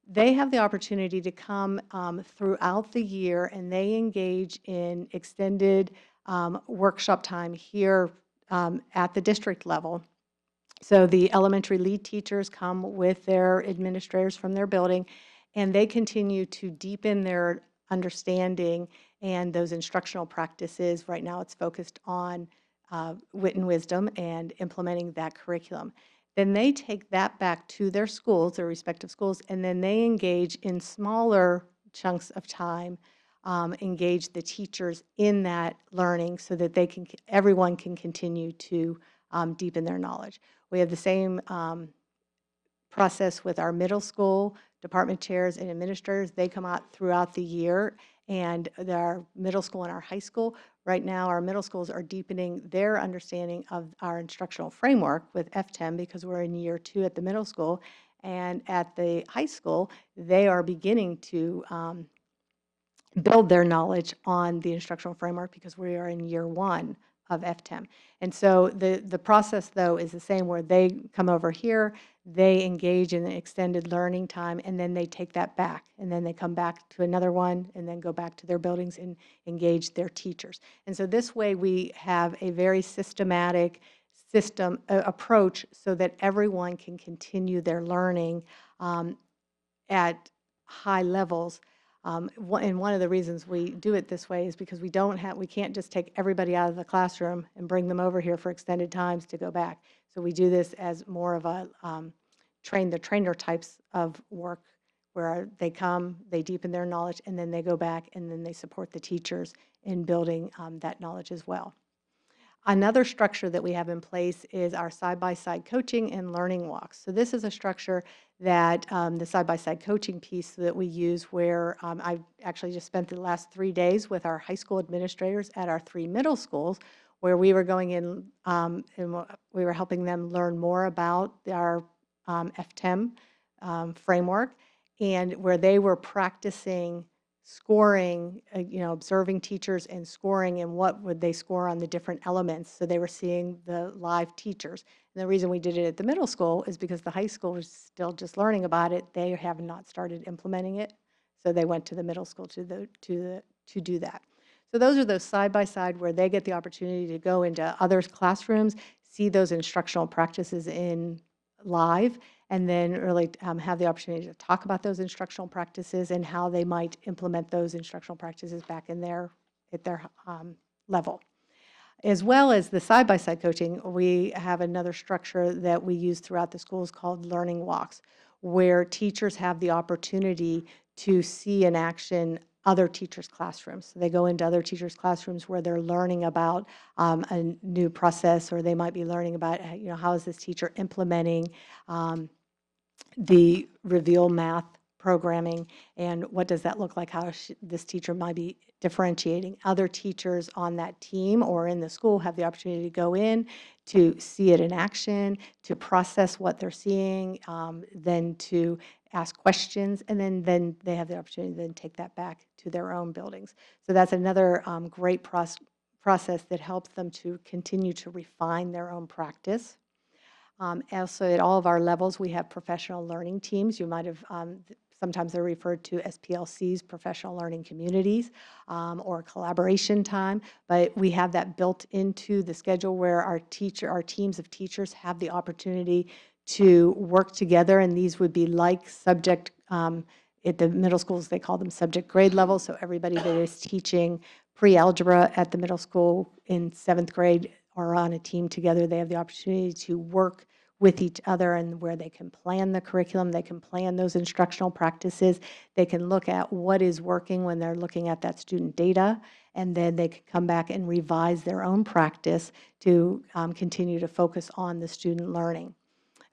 They have the opportunity to come throughout the year, and they engage in extended workshop time here at the district level. So the elementary lead teachers come with their administrators from their building, and they continue to deepen their understanding and those instructional practices. Right now it's focused on wit and wisdom and implementing that curriculum. Then they take that back to their schools, their respective schools, and then they engage in smaller chunks of time, engage the teachers in that learning so that they can, everyone can continue to deepen their knowledge. We have the same process with our middle school department chairs and administrators. They come out throughout the year, and our middle school and our high school. Right now, our middle schools are deepening their understanding of our instructional framework with FTEM because we're in year 2 at the middle school. And at the high school, they are beginning to build their knowledge on the instructional framework because we are in year 1 of FTEM. And so the process, though, is the same, where they come over here, they engage in an extended learning time, and then they take that back. And then they come back to another one, and then go back to their buildings and engage their teachers. And so this way we have a very systematic approach so that everyone can continue their learning at high levels. And one of the reasons we do it this way is because we can't just take everybody out of the classroom and bring them over here for extended times to go back. So we do this as more of a train the trainer types of work where they come, they deepen their knowledge, and then they go back and then they support the teachers in building that knowledge as well. Another structure that we have in place is our side-by-side coaching and learning walks. So this is a structure that the side-by-side coaching piece that we use where I actually just spent the last 3 days with our high school administrators at our 3 middle schools where we were going in and we were helping them learn more about our FTEM framework and where they were practicing scoring, observing teachers and scoring and what would they score on the different elements. So they were seeing the live teachers. And the reason we did it at the middle school is because the high school was still just learning about it. They have not started implementing it. So they went to the middle school to do that. So those are those side by side where they get the opportunity to go into other classrooms, see those instructional practices in live, and then really have the opportunity to talk about those instructional practices and how they might implement those instructional practices back at their level. As well as the side-by-side coaching, we have another structure that we use throughout the schools called learning walks, where teachers have the opportunity to see in action other teachers' classrooms. So they go into other teachers' classrooms where they're learning about a new process, or they might be learning about, how is this teacher implementing the reveal math programming, and what does that look like, how this teacher might be differentiating. Other teachers on that team or in the school have the opportunity to go in, to see it in action, to process what they're seeing, then to ask questions, and then they have the opportunity to then take that back to their own buildings. So that's another great process that helps them to continue to refine their own practice. Also, at all of our levels, we have professional learning teams. You might have, sometimes they're referred to as PLCs, professional learning communities, or collaboration time. But we have that built into the schedule where our teams of teachers have the opportunity to work together. And these would be like subject, at the middle schools, they call them subject grade level. So everybody that is teaching pre-algebra at the middle school in 7th grade are on a team together. They have the opportunity to work with each other and where they can plan the curriculum, they can plan those instructional practices, they can look at what is working when they're looking at that student data, and then they can come back and revise their own practice to continue to focus on the student learning.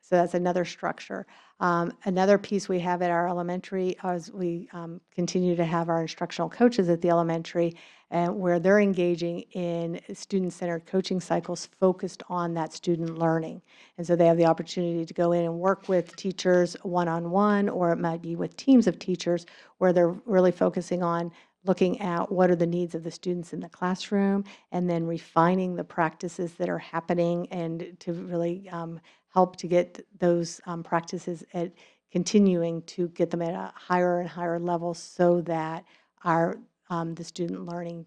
So that's another structure. Another piece we have at our elementary is we continue to have our instructional coaches at the elementary, where they're engaging in student-centered coaching cycles focused on that student learning. And so they have the opportunity to go in and work with teachers one-on-one, or it might be with teams of teachers where they're really focusing on looking at what are the needs of the students in the classroom, and then refining the practices that are happening and to really help to get those practices at continuing to get them at a higher and higher level so that the student learning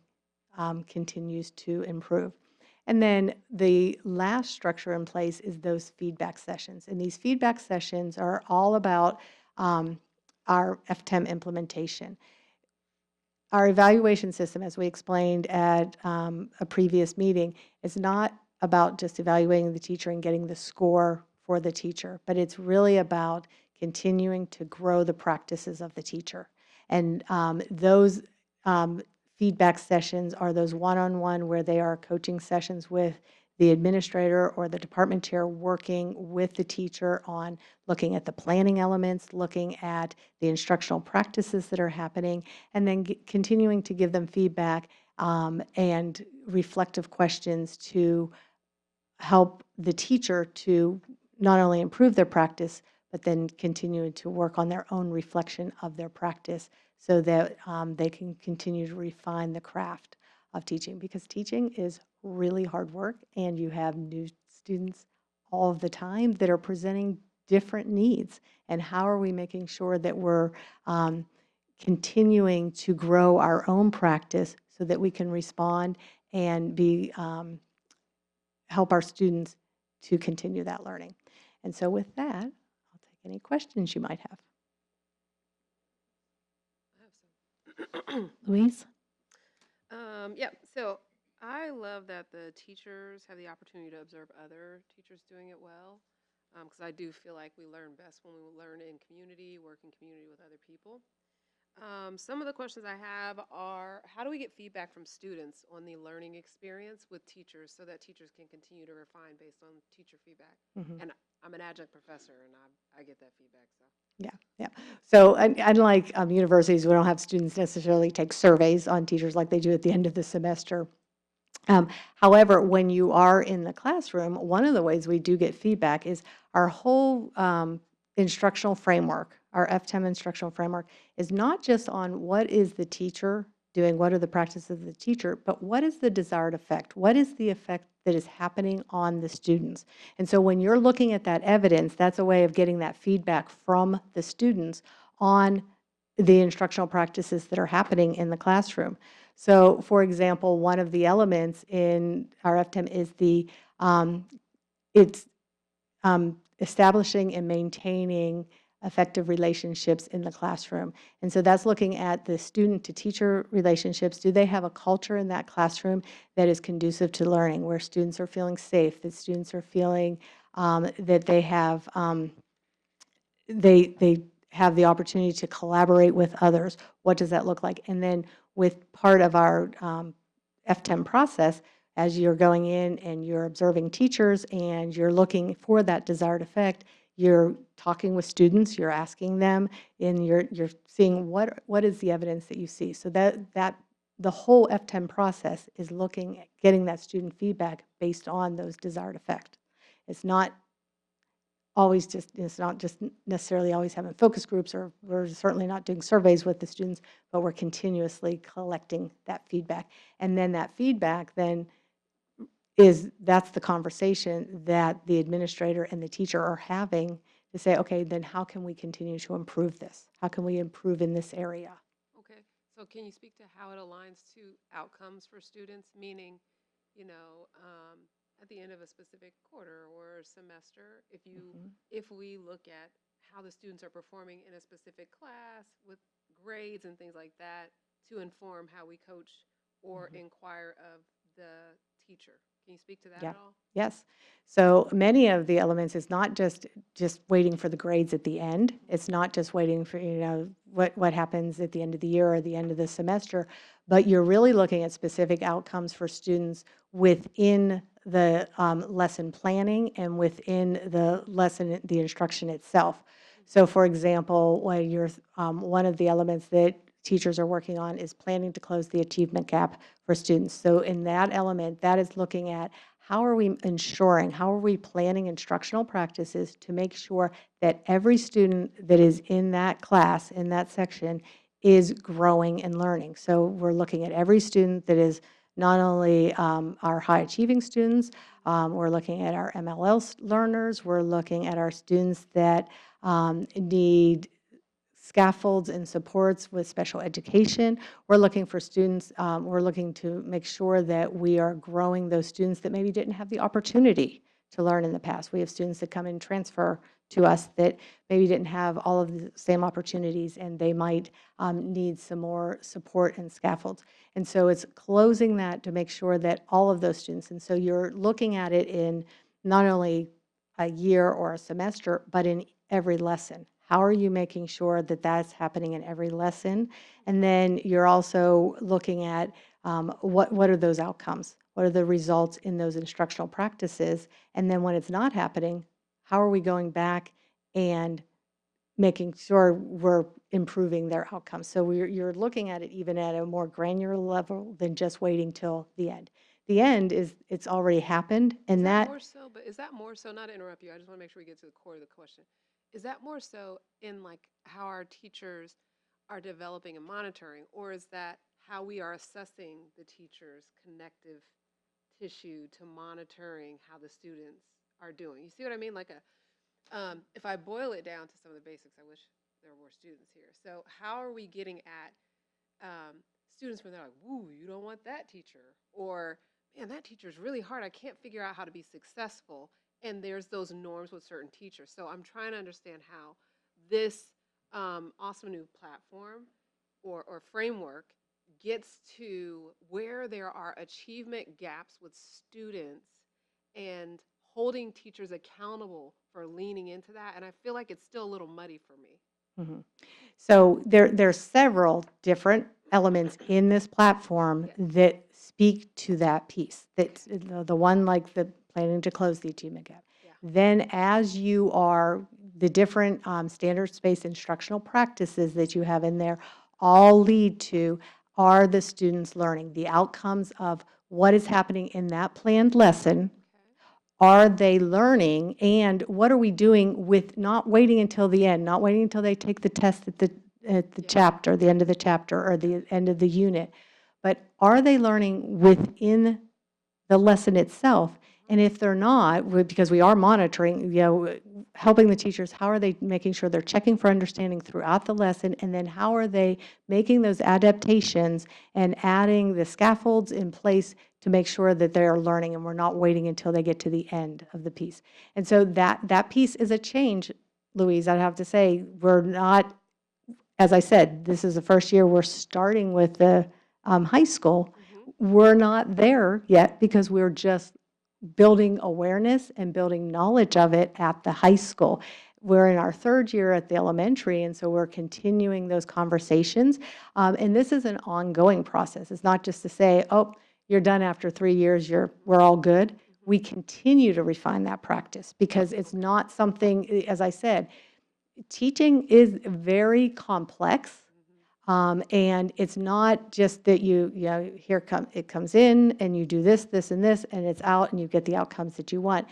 continues to improve. And then the last structure in place is those feedback sessions. And these feedback sessions are all about our FTEM implementation. Our evaluation system, as we explained at a previous meeting, is not about just evaluating the teacher and getting the score for the teacher, but it's really about continuing to grow the practices of the teacher. And those feedback sessions are those one-on-one where they are coaching sessions with the administrator or the department chair working with the teacher on looking at the planning elements, looking at the instructional practices that are happening, and then continuing to give them feedback and reflective questions to help the teacher to not only improve their practice, but then continue to work on their own reflection of their practice so that they can continue to refine the craft of teaching, because teaching is really hard work and you have new students all of the time that are presenting different needs. And how are we making sure that we're continuing to grow our own practice so that we can respond and help our students to continue that learning. And so with that, I'll take any questions you might have. I have some. Louise? Yeah, so I love that the teachers have the opportunity to observe other teachers doing it well. Because I do feel like we learn best when we learn in community, work in community with other people. Some of the questions I have are, how do we get feedback from students on the learning experience with teachers so that teachers can continue to refine based on teacher feedback? Mhm. And I'm an adjunct professor, and I get that feedback, so. Yeah, yeah. So unlike universities, we don't have students necessarily take surveys on teachers like they do at the end of the semester. However, when you are in the classroom, one of the ways we do get feedback is our whole instructional framework, our FTEM instructional framework, is not just on what is the teacher doing, what are the practices of the teacher, but what is the desired effect? What is the effect that is happening on the students? And so when you're looking at that evidence, that's a way of getting that feedback from the students on the instructional practices that are happening in the classroom. So, for example, one of the elements in our FTEM is it's establishing and maintaining effective relationships in the classroom. And so that's looking at the student to teacher relationships. Do they have a culture in that classroom that is conducive to learning, where students are feeling safe, that students are feeling that they have the opportunity to collaborate with others? What does that look like? And then with part of our FTEM process, as you're going in and you're observing teachers and you're looking for that desired effect, you're talking with students, you're asking them, and you're seeing what is the evidence that you see. So that the whole FTEM process is looking at getting that student feedback based on those desired effect. It's not it's not just necessarily always having focus groups, or we're certainly not doing surveys with the students, but we're continuously collecting that feedback. And then that feedback then that's the conversation that the administrator and the teacher are having to say, okay, then how can we continue to improve this? How can we improve in this area? Okay, so can you speak to how it aligns to outcomes for students, meaning, you know, at the end of a specific quarter or semester, if we look at how the students are performing in a specific class with grades and things like that to inform how we coach or inquire of the teacher. Can you speak to that Yeah. at all? Yes. So many of the elements is not just waiting for the grades at the end. It's not just waiting for, what happens at the end of the year or the end of the semester, but you're really looking at specific outcomes for students within the lesson planning and within the lesson, the instruction itself. So for example, when one of the elements that teachers are working on is planning to close the achievement gap for students. So in that element, that is looking at how are we planning instructional practices to make sure that every student that is in that class, in that section, is growing and learning. So we're looking at every student that is not only our high achieving students, we're looking at our MLL learners, we're looking at our students that need scaffolds and supports with special education. We're looking for students, we're looking to make sure that we are growing those students that maybe didn't have the opportunity to learn in the past. We have students that come and transfer to us that maybe didn't have all of the same opportunities, and they might need some more support and scaffolds. And so it's closing that to make sure that all of those students, and so you're looking at it in not only a year or a semester, but in every lesson. How are you making sure that that's happening in every lesson? And then you're also looking at what are those outcomes? What are the results in those instructional practices? And then when it's not happening, how are we going back and making sure we're improving their outcomes? So you're looking at it even at a more granular level than just waiting till the end. The end it's already happened, and Is that that more so, but is that more so, not to interrupt you, I just want to make sure we get to the core of the question. Is that more so in like how our teachers are developing and monitoring, or is that how we are assessing the teacher's connective tissue to monitoring how the students are doing? You see what I mean? If I boil it down to some of the basics, I wish there were more students here. So how are we getting at students when they're like, "Woo, you don't want that teacher," or "Man, that teacher is really hard. I can't figure out how to be successful." And there's those norms with certain teachers. So I'm trying to understand how this awesome new platform or framework gets to where there are achievement gaps with students and holding teachers accountable for leaning into that. And I feel like it's still a little muddy for me. Mhm. So there's several different elements in this platform Yes. that speak to that piece. That's the one like the planning to close the achievement gap. Yeah. Then as you are, the different standards-based instructional practices that you have in there all lead to, are the students learning? The outcomes of what is happening in that planned lesson, Okay. are they learning, and what are we doing with not waiting until the end, not waiting until they take the test at the Yeah. chapter, the end of the chapter, or the end of the unit, but are they learning within the lesson itself? And if they're not, because we are monitoring, helping the teachers, how are they making sure they're checking for understanding throughout the lesson? And then how are they making those adaptations and adding the scaffolds in place to make sure that they're learning and we're not waiting until they get to the end of the piece? And so that piece is a change, Louise, I'd have to say. We're not, as I said, this is the first year we're starting with the high school. We're not there yet because we're just building awareness and building knowledge of it at the high school. We're in our third year at the elementary, and so we're continuing those conversations. And this is an ongoing process. It's not just to say, oh, you're done after 3 years, we're all good. We continue to refine that practice because it's not something, as I said, teaching is very complex. And it's not just that it comes in and you do this, this, and this, and it's out and you get the outcomes that you want.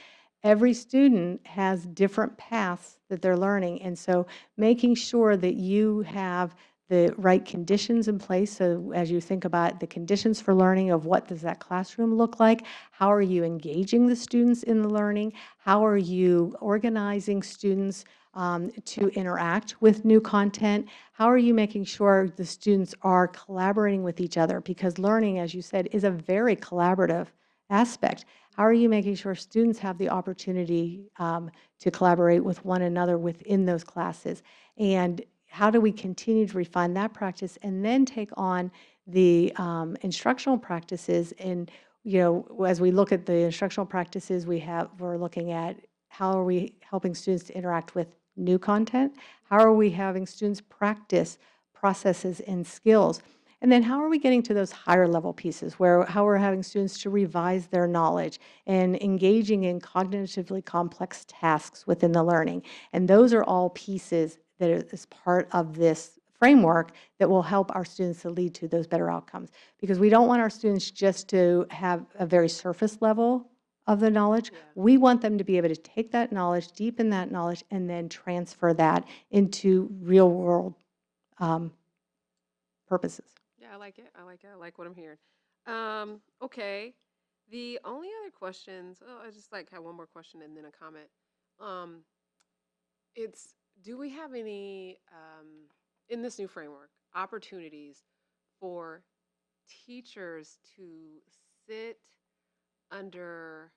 Every student has different paths that they're learning. And so making sure that you have the right conditions in place. So as you think about the conditions for learning of what does that classroom look like, how are you engaging the students in the learning? How are you organizing students to interact with new content? How are you making sure the students are collaborating with each other? Because learning, as you said, is a very collaborative aspect. How are you making sure students have the opportunity to collaborate with one another within those classes? And how do we continue to refine that practice and then take on the instructional practices? And as we look at the instructional practices, we're looking at how are we helping students to interact with new content? How are we having students practice processes and skills? And then how are we getting to those higher level pieces how we're having students to revise their knowledge and engaging in cognitively complex tasks within the learning? And those are all pieces that is part of this framework that will help our students to lead to those better outcomes. Because we don't want our students just to have a very surface level of the knowledge. Yeah. We want them to be able to take that knowledge, deepen that knowledge, and then transfer that into real world purposes. Yeah, I like it. I like it. I like what I'm hearing. Okay. The only other questions, oh, I just like have one more question and then a comment. Um, it's do we have any in this new framework opportunities for teachers to sit under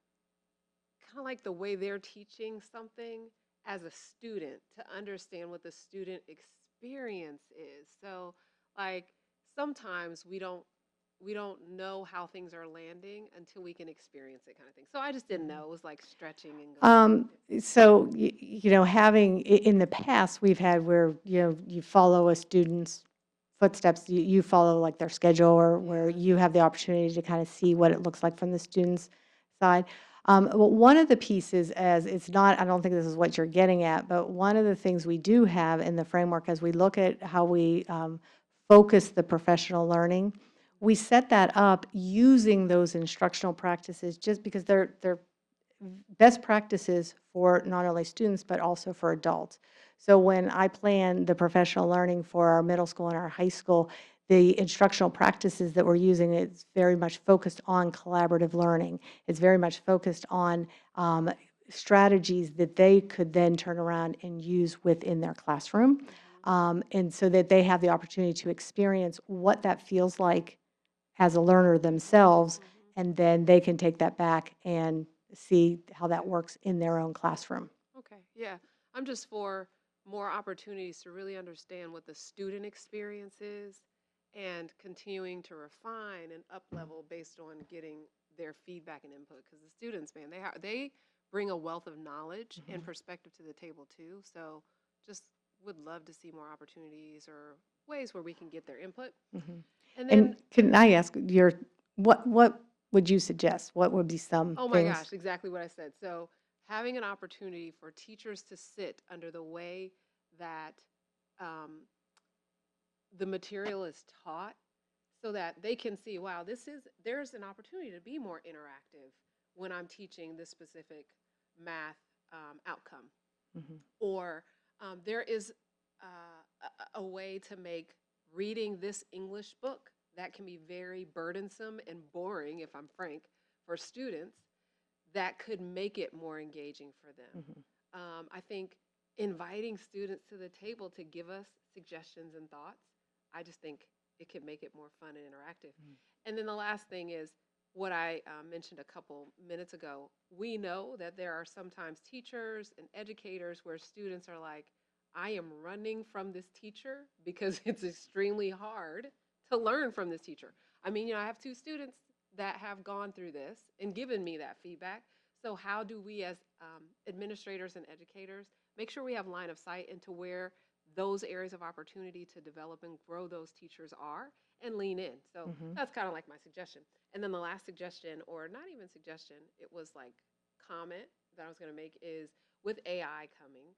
kind of like the way they're teaching something as a student to understand what the student experience is. So like sometimes we don't know how things are landing until we can experience it kind of thing. So I just didn't know. It was like stretching and going. So, having, in the past, we've had where, you follow a student's footsteps, you follow like their schedule or where Yeah. you have the opportunity to kind of see what it looks like from the student's side. But one of the pieces, as it's not, I don't think this is what you're getting at, but one of the things we do have in the framework as we look at how we focus the professional learning, we set that up using those instructional practices just because they're best practices for not only students, but also for adults. So when I plan the professional learning for our middle school and our high school, the instructional practices that we're using, it's very much focused on collaborative learning. It's very much focused on strategies that they could then turn around and use within their classroom. And so that they have the opportunity to experience what that feels like as a learner themselves, and then they can take that back and see how that works in their own classroom. Okay, yeah. I'm just for more opportunities to really understand what the student experience is and continuing to refine and up level based on getting their feedback and input. Because the students, man, they bring a wealth of knowledge and perspective to the table too. So just would love to see more opportunities or ways where we can get their input. Mhm. And then, And can I ask what would you suggest? What would be some oh my things? gosh, exactly what I said. So having an opportunity for teachers to sit under the way that um, the material is taught so that they can see, wow, there's an opportunity to be more interactive when I'm teaching this specific math outcome. Mhm. Or there is a way to make reading this English book that can be very burdensome and boring, if I'm frank, for students that could make it more engaging for them. Mhm. I think inviting students to the table to give us suggestions and thoughts, I just think it could make it more fun and interactive. And then the last thing is what I mentioned a couple minutes ago. We know that there are sometimes teachers and educators where students are like, I am running from this teacher because it's extremely hard to learn from this teacher. I mean, I have 2 students that have gone through this and given me that feedback. So how do we as administrators and educators make sure we have line of sight into where those areas of opportunity to develop and grow those teachers are and lean in? So Mhm. that's kind of like my suggestion. And then the last suggestion, or not even suggestion, it was like comment that I was going to make is with AI coming,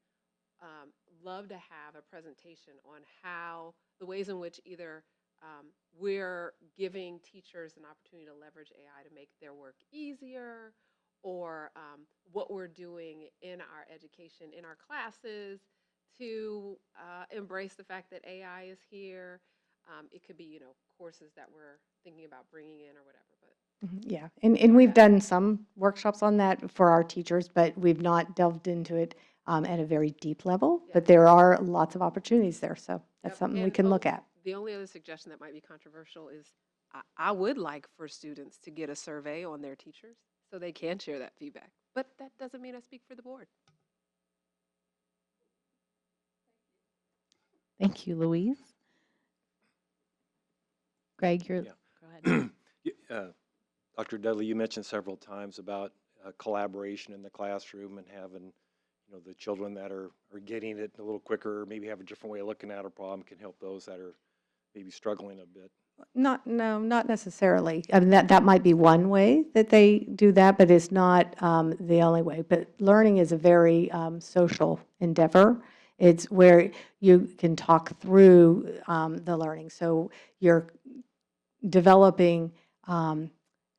um, love to have a presentation on how the ways in which either we're giving teachers an opportunity to leverage AI to make their work easier, or what we're doing in our education, in our classes, to embrace the fact that AI is here. It could be, courses that we're thinking about bringing in or whatever. But Mhm. Yeah, and we've done some workshops on that for our teachers, but we've not delved into it at a very deep level. yeah. But there are lots of opportunities there, so that's Yep. something we And can look at. the only other suggestion that might be controversial is I would like for students to get a survey on their teachers so they can share that feedback. But that doesn't mean I speak for the board. Thank you, Louise. Greg, Yeah. go ahead. Dr. Dudley, you mentioned several times about collaboration in the classroom and having, the children that are getting it a little quicker, maybe have a different way of looking at a problem can help those that are maybe struggling a bit. No, not necessarily. I mean, that might be one way that they do that, but it's not the only way. But learning is a very social endeavor. It's where you can talk through the learning. So you're developing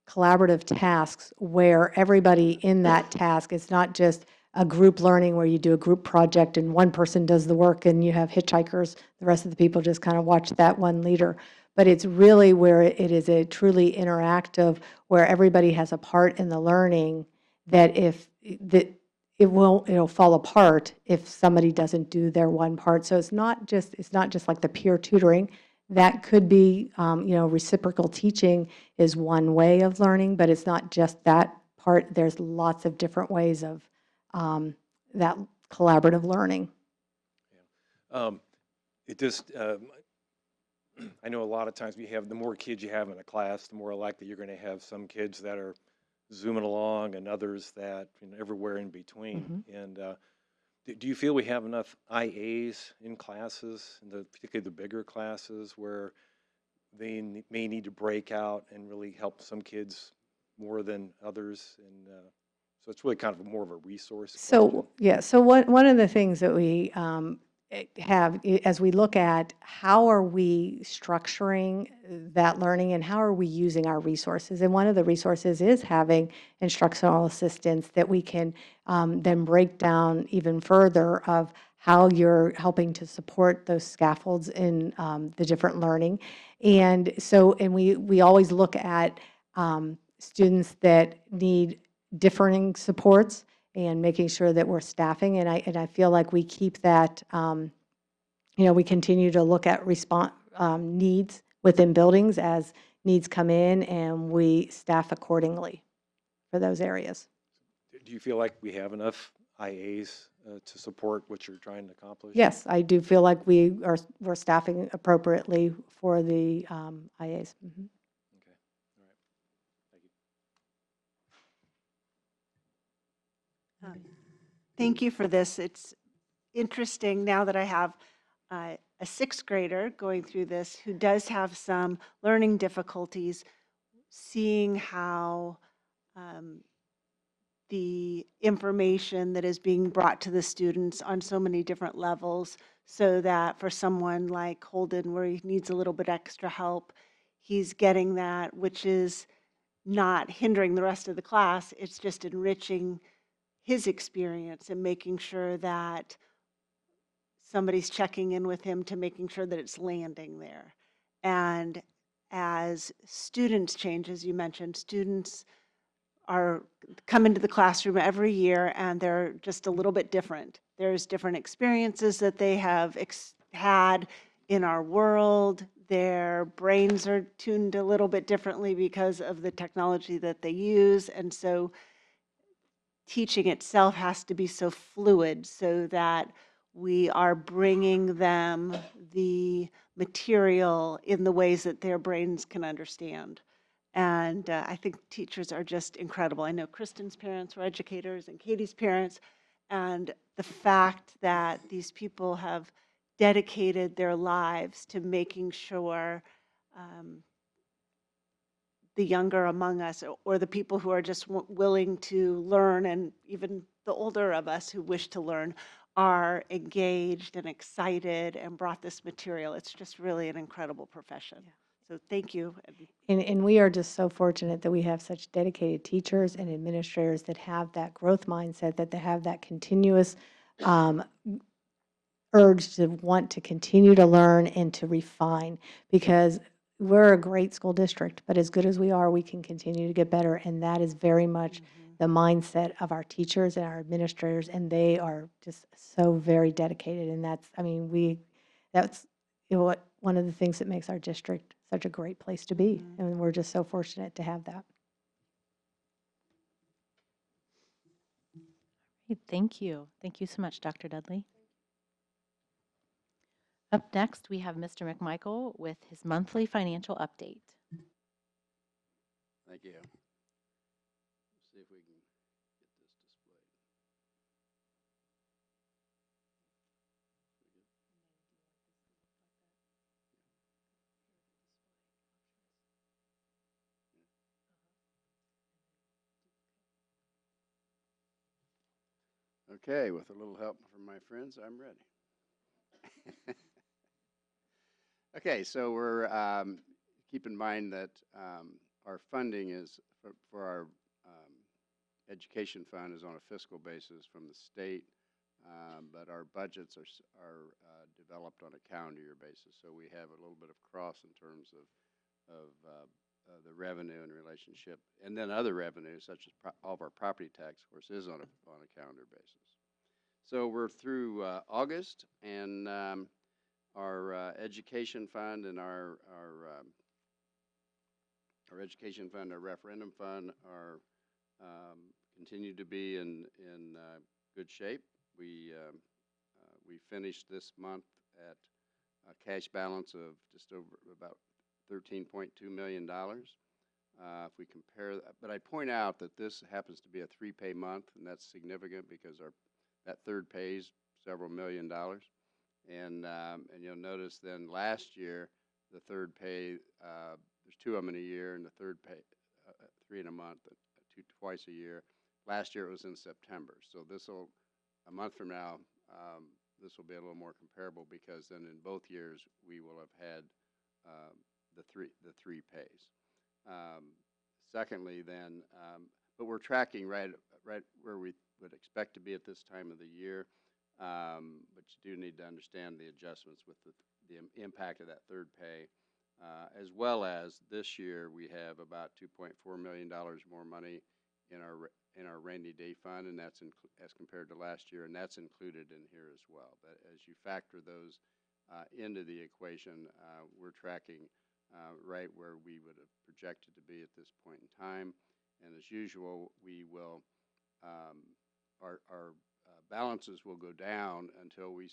collaborative tasks where everybody in that task is not just a group learning where you do a group project and one person does the work and you have hitchhikers, the rest of the people just kind of watch that one leader. But it's really where it is a truly interactive, where everybody has a part in the learning, that if that it'll fall apart if somebody doesn't do their one part. So it's not just like the peer tutoring. That could be, reciprocal teaching is one way of learning, but it's not just that part. There's lots of different ways of that collaborative learning. It just, I know a lot of times the more kids you have in a class, the more likely you're going to have some kids that are zooming along and others that, everywhere in between. And do you feel we have enough IAs in classes, particularly the bigger classes, where they may need to break out and really help some kids more than others? And so it's really kind of more of a resource question. So, yeah, so one of the things that we have, as we look at how are we structuring that learning and how are we using our resources, and one of the resources is having instructional assistants that we can then break down even further of how you're helping to support those scaffolds in the different learning. And so, and we always look at students that need differing supports and making sure that we're staffing. And I feel like we keep that, we continue to look at needs within buildings as needs come in, and we staff accordingly for those areas. Do you feel like we have enough IAs to support what you're trying to accomplish? Yes, I do feel like we're staffing appropriately for the IAs. Mhm. Okay, all right, thank you. Thank you for this. It's interesting now that I have a sixth grader going through this who does have some learning difficulties, seeing how um, the information that is being brought to the students on so many different levels, so that for someone like Holden, where he needs a little bit extra help, he's getting that, which is not hindering the rest of the class. It's just enriching his experience and making sure that somebody's checking in with him to making sure that it's landing there. And as students change, as you mentioned, students are come into the classroom every year and they're just a little bit different. There's different experiences that they have had in our world. Their brains are tuned a little bit differently because of the technology that they use. And so teaching itself has to be so fluid so that we are bringing them the material in the ways that their brains can understand. And I think teachers are just incredible. I know Kristen's parents were educators and Katie's parents, and the fact that these people have dedicated their lives to making sure um, the younger among us or the people who are just willing to learn, and even the older of us who wish to learn, are engaged and excited and brought this material. It's just really an incredible profession. Yeah. So thank you. And we are just so fortunate that we have such dedicated teachers and administrators that have that growth mindset, that they have that continuous um, urge to want to continue to learn and to refine, because we're a great school district, but as good as we are, we can continue to get better. And that is very much the mindset of our teachers and our administrators, and they are just so very dedicated. And that's, I mean, that's what one of the things that makes our district such a great place to be. And we're just so fortunate to have that. Great, thank you. Thank you so much, Dr. Dudley. Up next, we have Mr. McMichael with his monthly financial update. Thank you. Let's see if we can get this displayed. Okay, with a little help from my friends, I'm ready. Okay, so we're keep in mind that our funding is for our education fund is on a fiscal basis from the state, but our budgets are developed on a calendar year basis. So we have a little bit of cross in terms of the revenue and relationship, and then other revenues such as all of our property tax, of course, is on a calendar basis. So we're through August, and our education fund and our education fund, our referendum fund are continue to be in good shape. We finished this month at a cash balance of just over about $13.2 million. If we compare, but I point out that this happens to be a 3-pay month, and that's significant because that third pays several $1,000,000. And you'll notice then last year, the third pay, there's 2 of them in a year, and the third pay, 3 in a month, twice a year. Last year it was in September. So a month from now, this will be a little more comparable, because then in both years we will have had the three pays. Secondly, then, but we're tracking right where we would expect to be at this time of the year. But you do need to understand the adjustments with the impact of that third pay, as well as this year we have about $2.4 million more money in our rainy day fund, and that's as compared to last year, and that's included in here as well. But as you factor those into the equation, we're tracking right where we would have projected to be at this point in time. And as usual, we will our balances will go down until we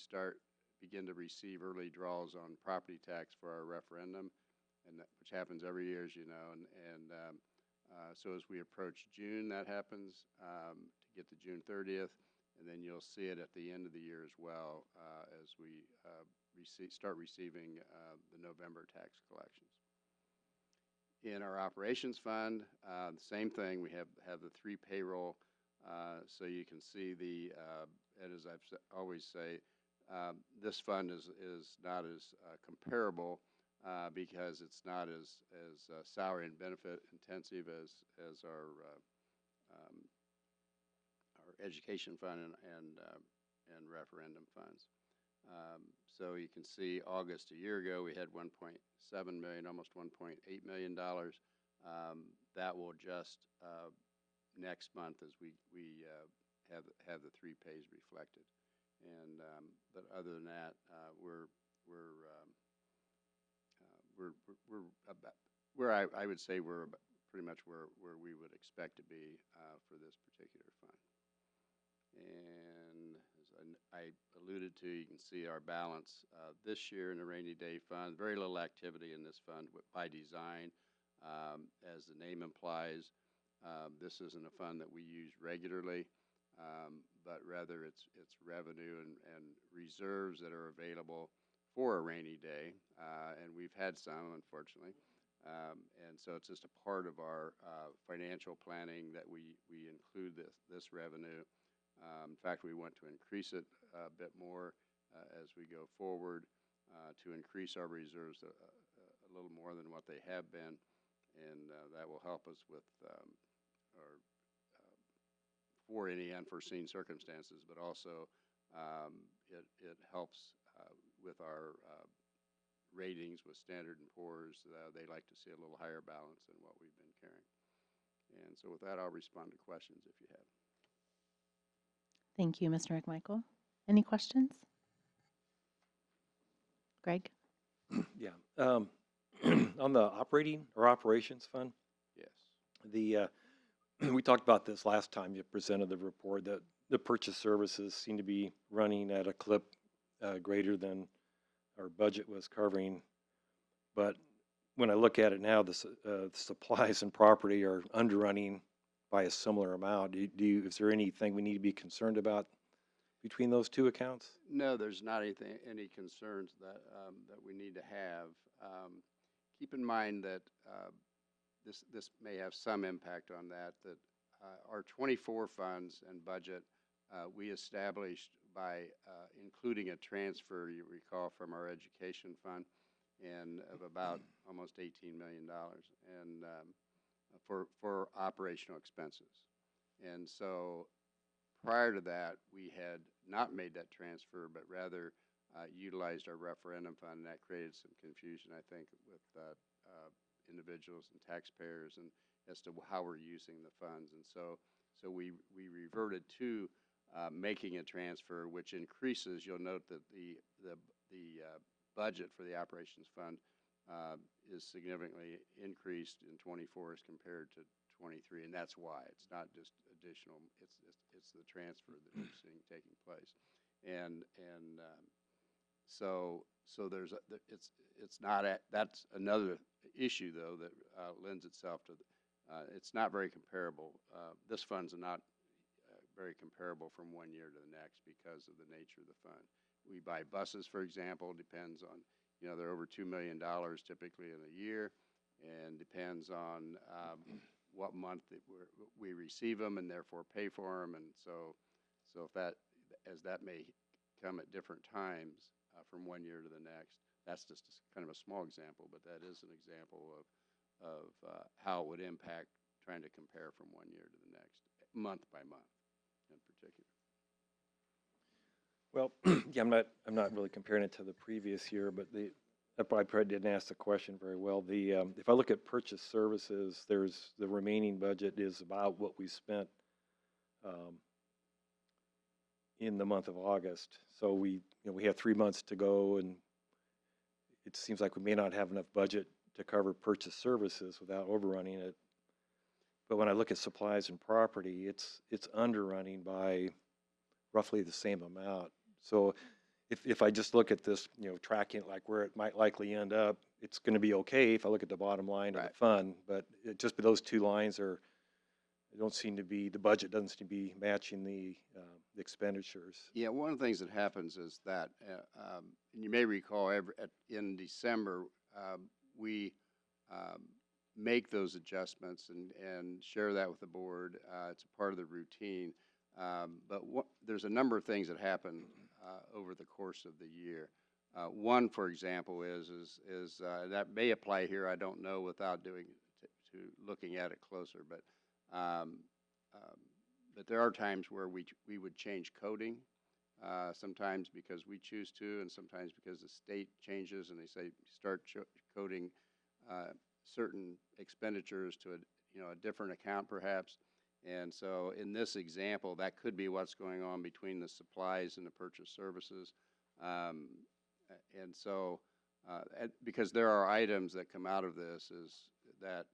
begin to receive early draws on property tax for our referendum, which happens every year, as you know. So as we approach June, that happens to get to June 30th, and then you'll see it at the end of the year as well as we start receiving the November tax collections. In our operations fund, the same thing. We have the 3 payroll, so you can see and as I've always say, this fund is not as comparable because it's not as salary and benefit intensive as our education fund and referendum funds. So you can see August a year ago we had 1.7 million, almost 1.8 million dollars. That will adjust next month as we have the 3 pays reflected. But other than that, we're about where I would say we're pretty much where we would expect to be for this particular fund. And as I alluded to, you can see our balance this year in the rainy day fund. Very little activity in this fund by design. As the name implies, this isn't a fund that we use regularly, but rather it's revenue and reserves that are available for a rainy day, and we've had some, unfortunately. And so it's just a part of our financial planning that we include this revenue. In fact, we want to increase it a bit more as we go forward to increase our reserves a little more than what they have been, and that will help us with for any unforeseen circumstances, but also it helps with our ratings with Standard & Poor's. They like to see a little higher balance than what we've been carrying. And so with that, I'll respond to questions if you have. Thank you, Mr. McMichael. Any questions? Greg? Yeah. On the operating or operations fund, Yes. we talked about this last time you presented the report, that the purchase services seem to be running at a clip greater than our budget was covering. But when I look at it now, the supplies and property are underrunning by a similar amount. Is there anything we need to be concerned about between those two accounts? No, there's not any concerns that we need to have. Keep in mind that this may have some impact on that. Our 24 funds and budget we established by including a transfer, you recall, from our education fund, and of about almost $18 million, and for operational expenses. And so prior to that, we had not made that transfer, but rather utilized our referendum fund, and that created some confusion, I think, with individuals and taxpayers and as to how we're using the funds. And so we reverted to making a transfer, which increases. You'll note that the budget for the operations fund is significantly increased in 24 as compared to 23, and that's why. It's not just additional, it's the transfer that you're seeing taking place. So there's it's not that's another issue, though, that lends itself to it's not very comparable. This fund's not very comparable from one year to the next because of the nature of the fund. We buy buses, for example, depends on, they're over $2 million typically in a year, and depends on what month we receive them and therefore pay for them. And so if that may come at different times from one year to the next. That's just kind of a small example, but that is an example of how it would impact trying to compare from one year to the next, month by month in particular. Well, yeah, I'm not really comparing it to the previous year, but I probably didn't ask the question very well. If I look at purchase services, the remaining budget is about what we spent in the month of August. So we have 3 months to go, and it seems like we may not have enough budget to cover purchase services without overrunning it. But when I look at supplies and property, it's underrunning by roughly the same amount. So if I just look at this, tracking like where it might likely end up, it's going to be okay if I look at the bottom line of the Right. fund, but just those two lines the budget doesn't seem to be matching the expenditures. Yeah, one of the things that happens is that, and you may recall, in December, we make those adjustments and share that with the board. It's a part of the routine. But there's a number of things that happen over the course of the year. One, for example, is that may apply here. I don't know without to looking at it closer, um, but there are times where we would change coding, sometimes because we choose to, and sometimes because the state changes and they say start coding certain expenditures to a different account perhaps. And so in this example, that could be what's going on between the supplies and the purchase services. Um, and so, because there are items that come out of this is that,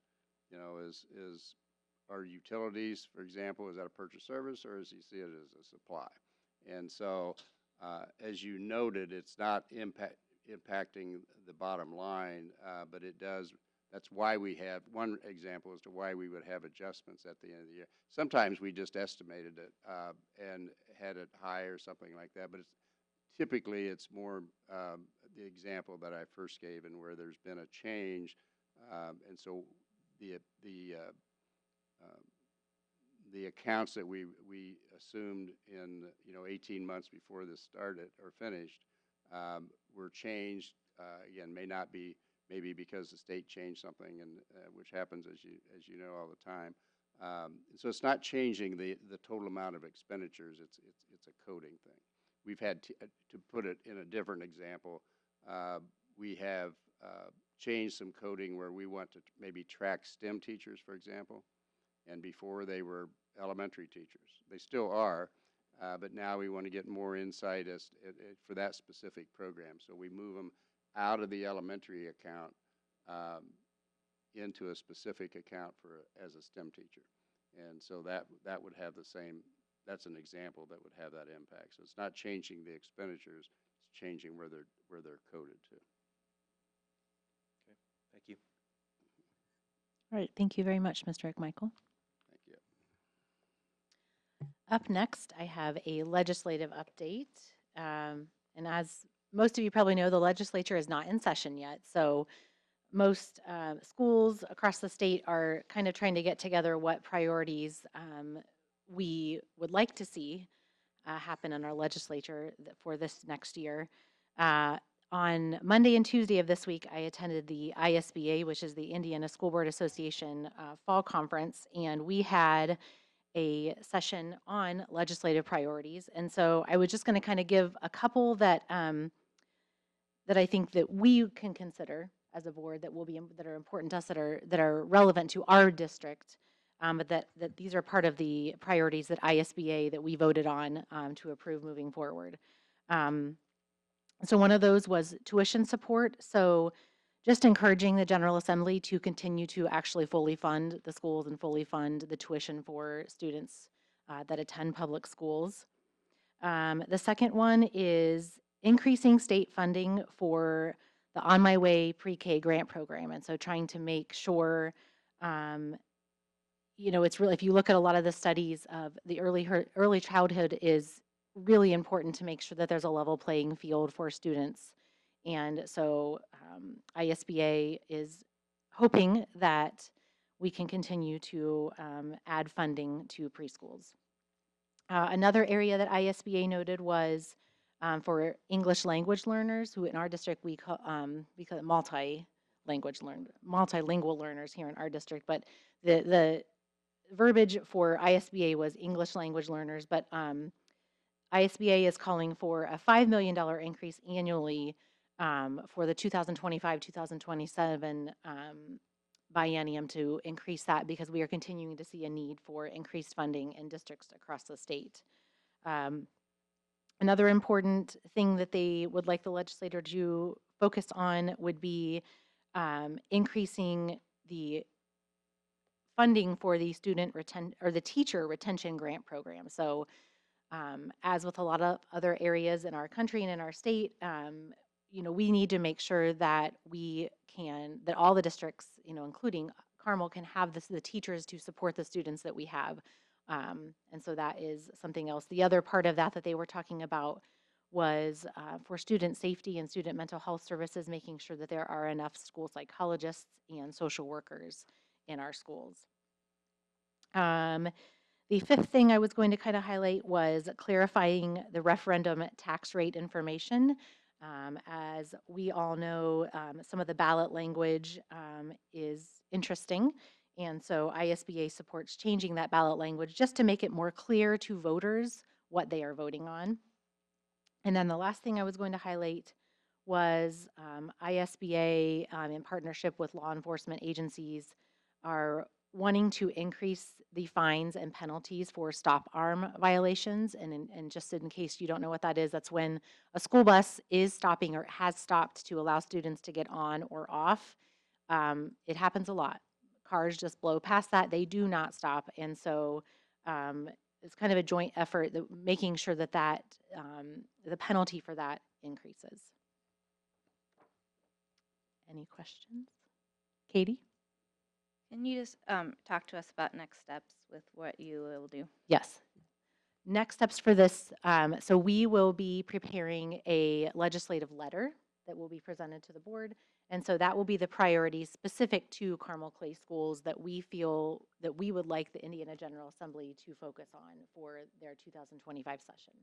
is our utilities, for example, is that a purchase service or is you see it as a supply? And so, as you noted, it's not impacting the bottom line, but it does. That's why we have one example as to why we would have adjustments at the end of the year. Sometimes we just estimated it and had it high or something like that, but typically it's more the example that I first gave, and where there's been a change, and so the accounts that we assumed in 18 months before this started or finished were changed. Again, may not be, maybe because the state changed something, and which happens as you know all the time. So it's not changing the total amount of expenditures. It's a coding thing. We've had to put it in a different example. We have changed some coding where we want to maybe track STEM teachers, for example. And before they were elementary teachers. They still are, but now we want to get more insight for that specific program. So we move them out of the elementary account into a specific account as a STEM teacher. And so that would have the same, that's an example that would have that impact. So it's not changing the expenditures, it's changing where they're coded to. Okay, thank you. All right, thank you very much, Mr. Michael. Thank you. Up next, I have a legislative update. And as most of you probably know, the legislature is not in session yet. So most schools across the state are kind of trying to get together what priorities we would like to see happen in our legislature for this next year. On Monday and Tuesday of this week, I attended the ISBA, which is the Indiana School Board Association Fall Conference, and we had a session on legislative priorities. And so I was just going to kind of give a couple that that I think that we can consider as a board that are important to us, that are relevant to our district, but that these are part of the priorities that ISBA that we voted on to approve moving forward. So one of those was tuition support. So just encouraging the General Assembly to continue to actually fully fund the schools and fully fund the tuition for students that attend public schools. The second one is increasing state funding for the On My Way pre-K grant program. And so trying to make sure, it's really, if you look at a lot of the studies of the early childhood is really important to make sure that there's a level playing field for students. And so ISBA is hoping that we can continue to add funding to preschools. Another area that ISBA noted was for English language learners, who in our district we call multilingual learners here in our district, but the verbiage for ISBA was English language learners, but ISBA is calling for a $5 million increase annually for the 2025-2027 biennium to increase that, because we are continuing to see a need for increased funding in districts across the state. Another important thing that they would like the legislator to focus on would be increasing the funding for the the teacher retention grant program. So As with a lot of other areas in our country and in our state, we need to make sure that that all the districts, including Carmel, can have the teachers to support the students that we have. And so that is something else. The other part of that they were talking about was for student safety and student mental health services, making sure that there are enough school psychologists and social workers in our schools. The fifth thing I was going to kind of highlight was clarifying the referendum tax rate information. As we all know, some of the ballot language is interesting. And so ISBA supports changing that ballot language just to make it more clear to voters what they are voting on. And then the last thing I was going to highlight was ISBA, in partnership with law enforcement agencies, are wanting to increase the fines and penalties for stop arm violations. And just in case you don't know what that is, that's when a school bus is stopping or has stopped to allow students to get on or off. It happens a lot. Cars just blow past that. They do not stop. And so it's kind of a joint effort, making sure that the penalty for that increases. Any questions? Katie? Can you just talk to us about next steps with what you will do? Yes. Next steps for this, so we will be preparing a legislative letter that will be presented to the board. And so that will be the priorities specific to Carmel Clay Schools that we feel that we would like the Indiana General Assembly to focus on for their 2025 session.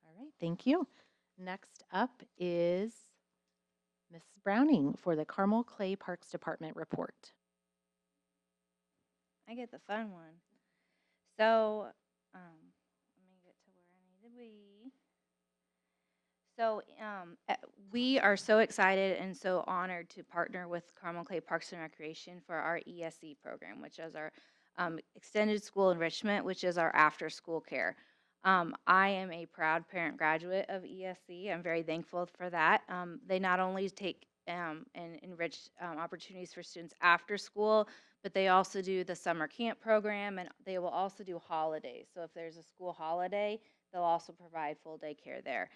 All right, thank you. Next up is Ms. Browning for the Carmel Clay Parks Department report. I get the fun one. So, let me get to where I need to be. So, we are so excited and so honored to partner with Carmel Clay Parks and Recreation for our ESE program, which is our extended school enrichment, which is our after school care. I am a proud parent graduate of ESE. I'm very thankful for that. They not only take and enrich opportunities for students after school, but they also do the summer camp program, and they will also do holidays. So if there's a school holiday, they'll also provide full day care there.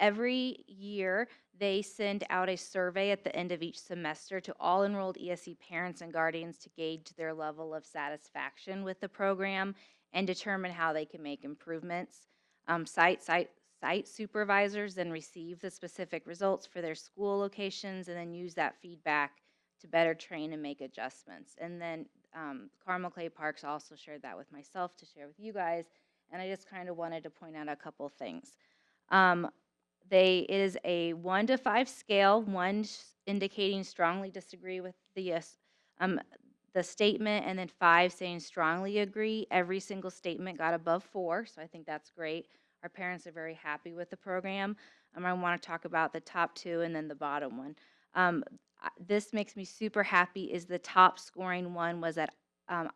Every year, they send out a survey at the end of each semester to all enrolled ESE parents and guardians to gauge their level of satisfaction with the program and determine how they can make improvements. Site supervisors then receive the specific results for their school locations and then use that feedback to better train and make adjustments. And then Carmel Clay Parks also shared that with myself to share with you guys, and I just kind of wanted to point out a couple things. It is a 1 to 5 scale, 1 indicating strongly disagree with the statement, and then 5 saying strongly agree. Every single statement got above 4, so I think that's great. Our parents are very happy with the program. I want to talk about the top 2 and then the bottom one. This makes me super happy is the top scoring one was that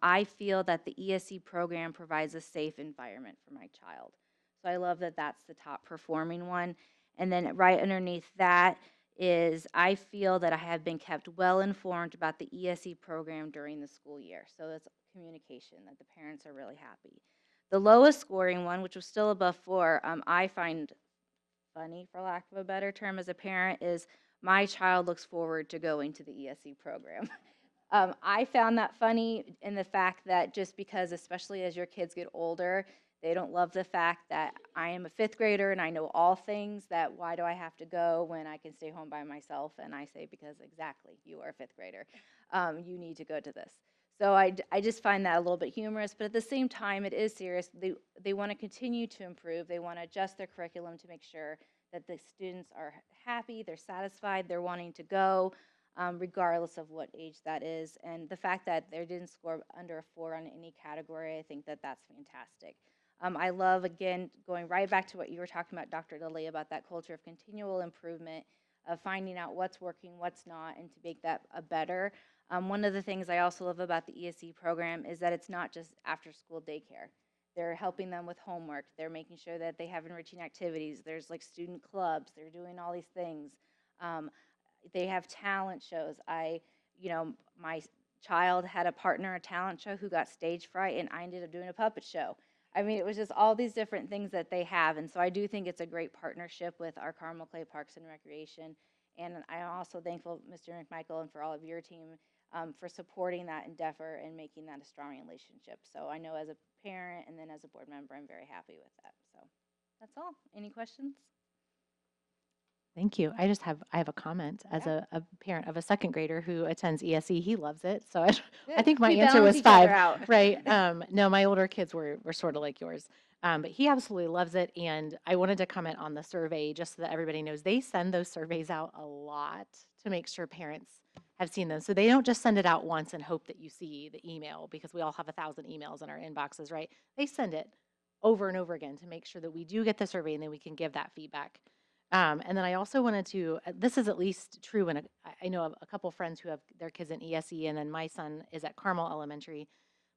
I feel that the ESE program provides a safe environment for my child. So I love that that's the top performing one. And then right underneath that is I feel that I have been kept well informed about the ESE program during the school year. So that's communication, that the parents are really happy. The lowest scoring one, which was still above 4, I find funny, for lack of a better term, as a parent, is my child looks forward to going to the ESE program. I found that funny in the fact that just because, especially as your kids get older, they don't love the fact that I am a 5th grader and I know all things, that why do I have to go when I can stay home by myself? And I say, because exactly, you are a 5th grader. You need to go to this. So I just find that a little bit humorous, but at the same time, it is serious. They want to continue to improve. They want to adjust their curriculum to make sure that the students are happy, they're satisfied, they're wanting to go, regardless of what age that is. And the fact that they didn't score under a 4 on any category, I think that that's fantastic. I love, again, going right back to what you were talking about, Dr. DeLay, about that culture of continual improvement, of finding out what's working, what's not, and to make that a better. One of the things I also love about the ESE program is that it's not just after-school daycare. They're helping them with homework. They're making sure that they have enriching activities. There's like student clubs. They're doing all these things. They have talent shows. My child had a partner a talent show who got stage fright, and I ended up doing a puppet show. I mean, it was just all these different things that they have, and so I do think it's a great partnership with our Carmel Clay Parks and Recreation. And I'm also thankful, Mr. McMichael, and for all of your team for supporting that endeavor and making that a strong relationship. So I know as a parent and then as a board member, I'm very happy with that. So that's all. Any questions? Thank you. I have a comment as Yeah. a parent of a second grader who attends ESE. He loves it. So I Good. think my We answer balance was each other 5, out. right? No, my older kids were sort of like yours. But he absolutely loves it. And I wanted to comment on the survey just so that everybody knows they send those surveys out a lot to make sure parents have seen them. So they don't just send it out once and hope that you see the email, because we all have 1,000 emails in our inboxes, right? They send it over and over again to make sure that we do get the survey and then we can give that feedback. And then I also wanted to, this is at least true, and I know of a couple friends who have their kids in ESE, and then my son is at Carmel Elementary,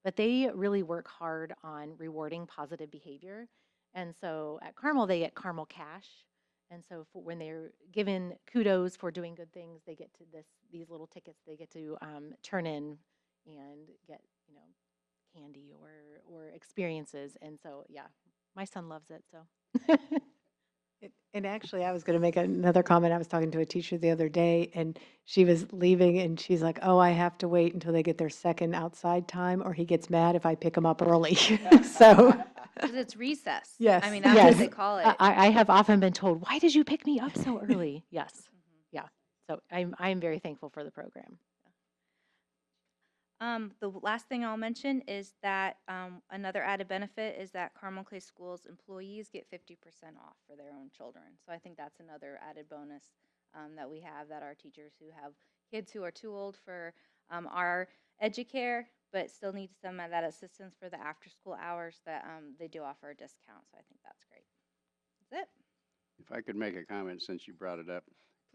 but they really work hard on rewarding positive behavior. And so at Carmel, they get Carmel Cash. And so when they're given kudos for doing good things, they get to these little tickets they get to turn in and get, candy or experiences. And so, yeah, my son loves it. So. And actually, I was going to make another comment. I was talking to a teacher the other day, and she was leaving, and she's like, "Oh, I have to wait until they get their second outside time, or he gets mad if I pick him up early." So, Because it's recess. Yes. I mean, that's what Yes. they call it. I have often been told, "Why did you pick me up so early?" Yes. Mhm. Yeah. So I'm very thankful for the program. The last thing I'll mention is that another added benefit is that Carmel Clay Schools employees get 50% off for their own children. So I think that's another added bonus that we have, that our teachers who have kids who are too old for our educare but still need some of that assistance for the after school hours, that they do offer a discount. So I think that's great. That's it. If I could make a comment since you brought it up.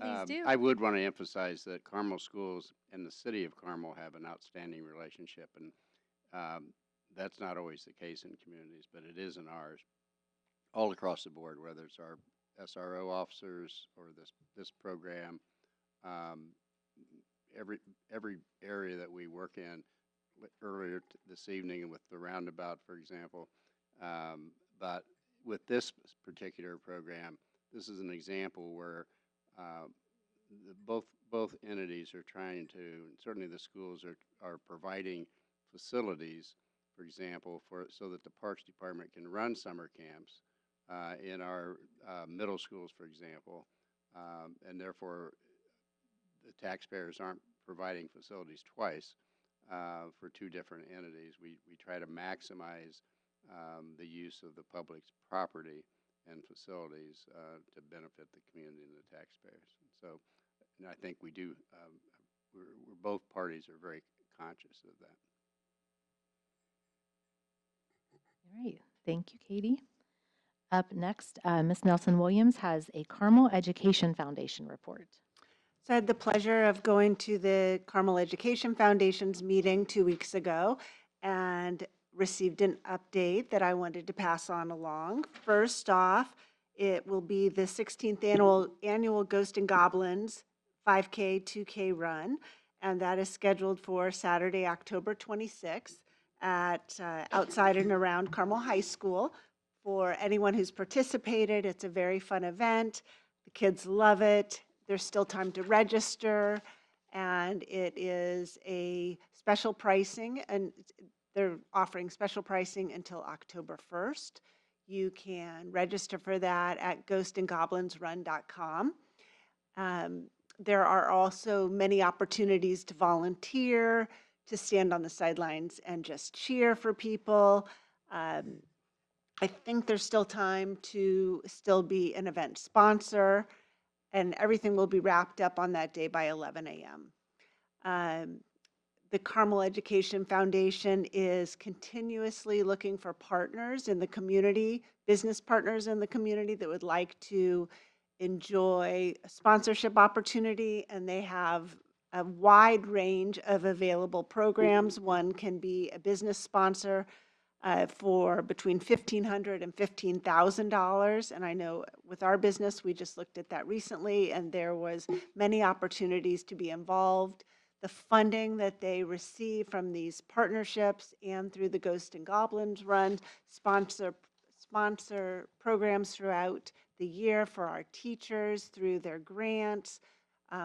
Please do. I would want to emphasize that Carmel schools and the city of Carmel have an outstanding relationship, and that's not always the case in communities, but it is in ours, all across the board, whether it's our SRO officers or this program. Um, every area that we work in, earlier this evening with the roundabout, for example, but with this particular program, this is an example where uh, both entities are trying to, and certainly the schools are providing facilities, for example, so that the Parks Department can run summer camps in our middle schools, for example, and therefore the taxpayers aren't providing facilities twice for two different entities. We try to maximize the use of the public's property and facilities to benefit the community and the taxpayers. So, and I think we do, we're both parties are very conscious of that. All right. Thank you, Katie. Up next, Ms. Nelson Williams has a Carmel Education Foundation report. So I had the pleasure of going to the Carmel Education Foundation's meeting 2 weeks ago and received an update that I wanted to pass on along. First off, it will be the 16th annual Ghost and Goblins 5K, 2K run, and that is scheduled for Saturday, October 26th at outside and around Carmel High School. For anyone who's participated, it's a very fun event. The kids love it. There's still time to register, and it is a special pricing, and they're offering special pricing until October 1st. You can register for that at ghostandgoblinsrun.com. There are also many opportunities to volunteer, to stand on the sidelines and just cheer for people. I think there's still time to still be an event sponsor, and everything will be wrapped up on that day by 11 a.m. The Carmel Education Foundation is continuously looking for partners in the community, business partners in the community that would like to enjoy a sponsorship opportunity, and they have a wide range of available programs. One can be a business sponsor for between $1,500 and $15,000. And I know with our business, we just looked at that recently, and there was many opportunities to be involved. the funding that they receive from these partnerships and through the Ghost and Goblins Run sponsor programs throughout the year for our teachers through their grants,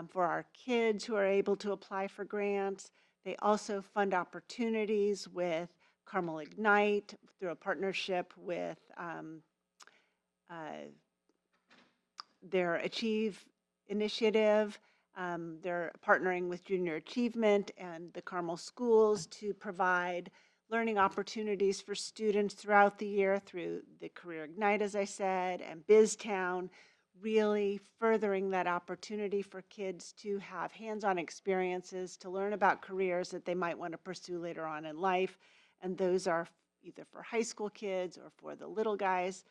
for our kids who are able to apply for grants. They also fund opportunities with Carmel Ignite through a partnership with their Achieve initiative. They're partnering with Junior Achievement and the Carmel schools to provide learning opportunities for students throughout the year through the Career Ignite, as I said, and BizTown, really furthering that opportunity for kids to have hands-on experiences, to learn about careers that they might want to pursue later on in life. And those are either for high school kids or for the little guys.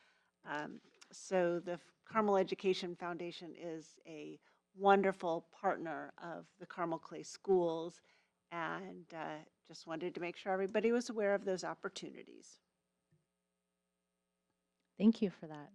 So the Carmel Education Foundation is a wonderful partner of the Carmel Clay Schools, and just wanted to make sure everybody was aware of those opportunities. Thank you for that.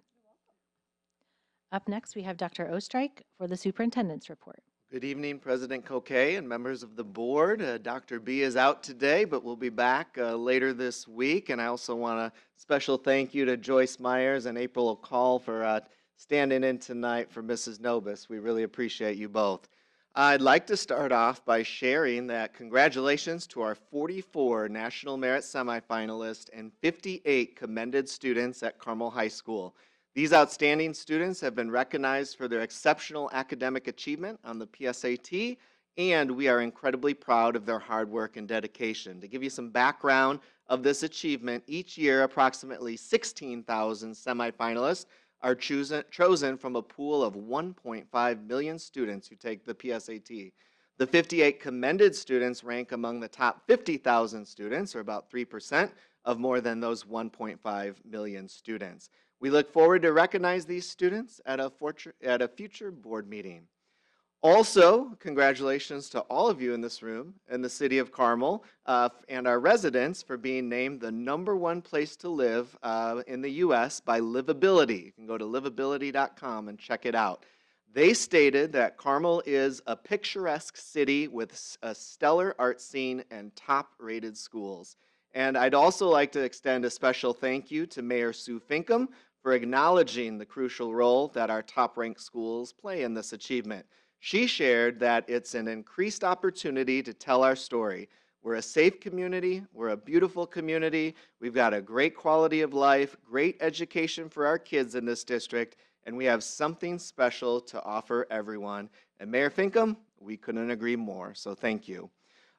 Up next, we have Dr. Ostrike for the superintendent's report. Good evening, President Coquet and members of the board. Dr. B is out today, but we'll be back later this week. And I also want a special thank you to Joyce Myers and April O'Call for standing in tonight for Mrs. Nobis. We really appreciate you both. I'd like to start off by sharing that congratulations to our 44 National Merit semifinalists and 58 commended students at Carmel High School. These outstanding students have been recognized for their exceptional academic achievement on the PSAT, and we are incredibly proud of their hard work and dedication. To give you some background of this achievement, each year approximately 16,000 semifinalists are chosen from a pool of 1.5 million students who take the PSAT. The 58 commended students rank among the top 50,000 students, or about 3% of more than those 1.5 million students. We look forward to recognize these students at a future board meeting. Also, congratulations to all of you in this room in the city of Carmel and our residents for being named the #1 place to live in the U.S. by Livability. You can go to livability.com and check it out. They stated that Carmel is a picturesque city with a stellar art scene and top-rated schools. And I'd also like to extend a special thank you to Mayor Sue Finkham for acknowledging the crucial role that our top-ranked schools play in this achievement. She shared that it's an increased opportunity to tell our story. We're a safe community, we're a beautiful community, we've got a great quality of life, great education for our kids in this district, and we have something special to offer everyone. And Mayor Finkham, we couldn't agree more, so thank you.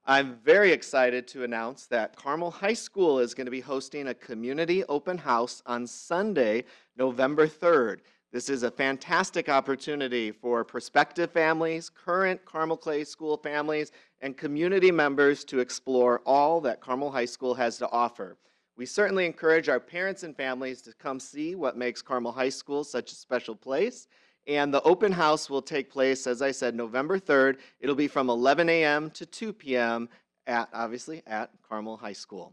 I'm very excited to announce that Carmel High School is going to be hosting a community open house on Sunday, November 3rd. This is a fantastic opportunity for prospective families, current Carmel Clay School families, and community members to explore all that Carmel High School has to offer. We certainly encourage our parents and families to come see what makes Carmel High School such a special place. And the open house will take place, as I said, November 3rd. It'll be from 11 a.m. to 2 p.m. obviously at Carmel High School.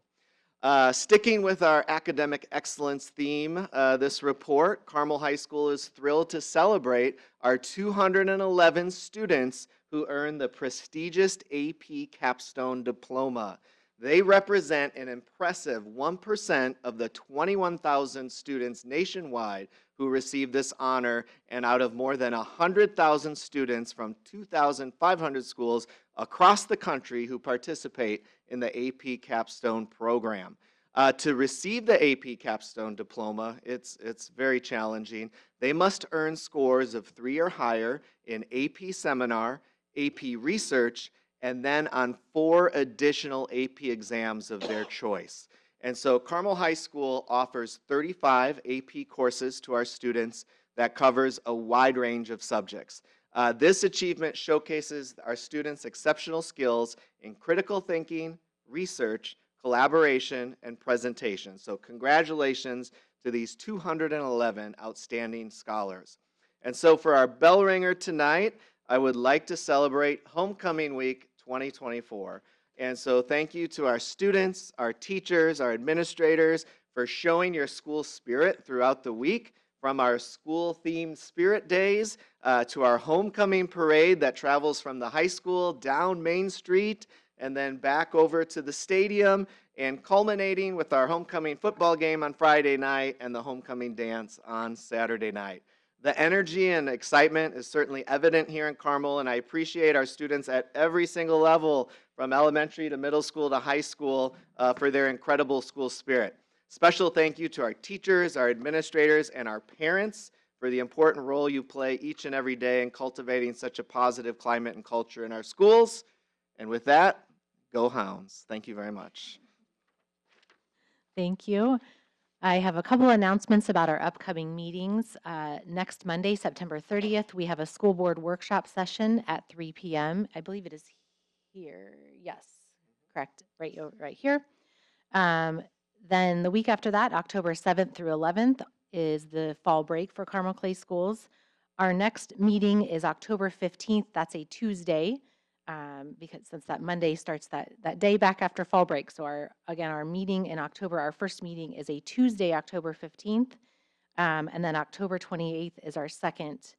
Sticking with our academic excellence theme, this report, Carmel High School is thrilled to celebrate our 211 students who earned the prestigious AP Capstone Diploma. They represent an impressive 1% of the 21,000 students nationwide who received this honor, and out of more than 100,000 students from 2,500 schools across the country who participate in the AP Capstone program. To receive the AP Capstone Diploma, it's very challenging. They must earn scores of 3 or higher in AP Seminar, AP Research, and then on 4 additional AP exams of their choice. And so Carmel High School offers 35 AP courses to our students that covers a wide range of subjects. This achievement showcases our students' exceptional skills in critical thinking, research, collaboration, and presentation. So congratulations to these 211 outstanding scholars. And so for our bell ringer tonight, I would like to celebrate Homecoming Week 2024. And so thank you to our students, our teachers, our administrators for showing your school spirit throughout the week, from our school-themed Spirit Days to our homecoming parade that travels from the high school down Main Street and then back over to the stadium, and culminating with our homecoming football game on Friday night and the homecoming dance on Saturday night. The energy and excitement is certainly evident here in Carmel, and I appreciate our students at every single level, from elementary to middle school to high school, for their incredible school spirit. Special thank you to our teachers, our administrators, and our parents for the important role you play each and every day in cultivating such a positive climate and culture in our schools. And with that, go Hounds. Thank you very much. Thank you. I have a couple announcements about our upcoming meetings. Next Monday, September 30th, we have a school board workshop session at 3 p.m. I believe it is here. Yes, correct. Right here. Then the week after that, October 7th through 11th, is the fall break for Carmel Clay Schools. Our next meeting is October 15th. That's a Tuesday, because since that Monday starts that day back after fall break. So our meeting in October, our first meeting is a Tuesday, October 15th. And then October 28th is our second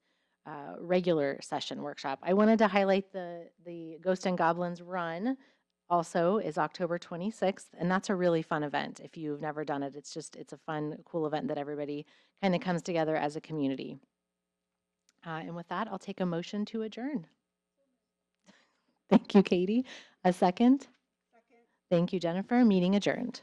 regular session workshop. I wanted to highlight the Ghost and Goblins Run also is October 26th, and that's a really fun event. If you've never done it, it's a fun, cool event that everybody kind of comes together as a community. And with that, I'll take a motion to adjourn. Thank you, Katie. A second? Second. Thank you, Jennifer. Meeting adjourned.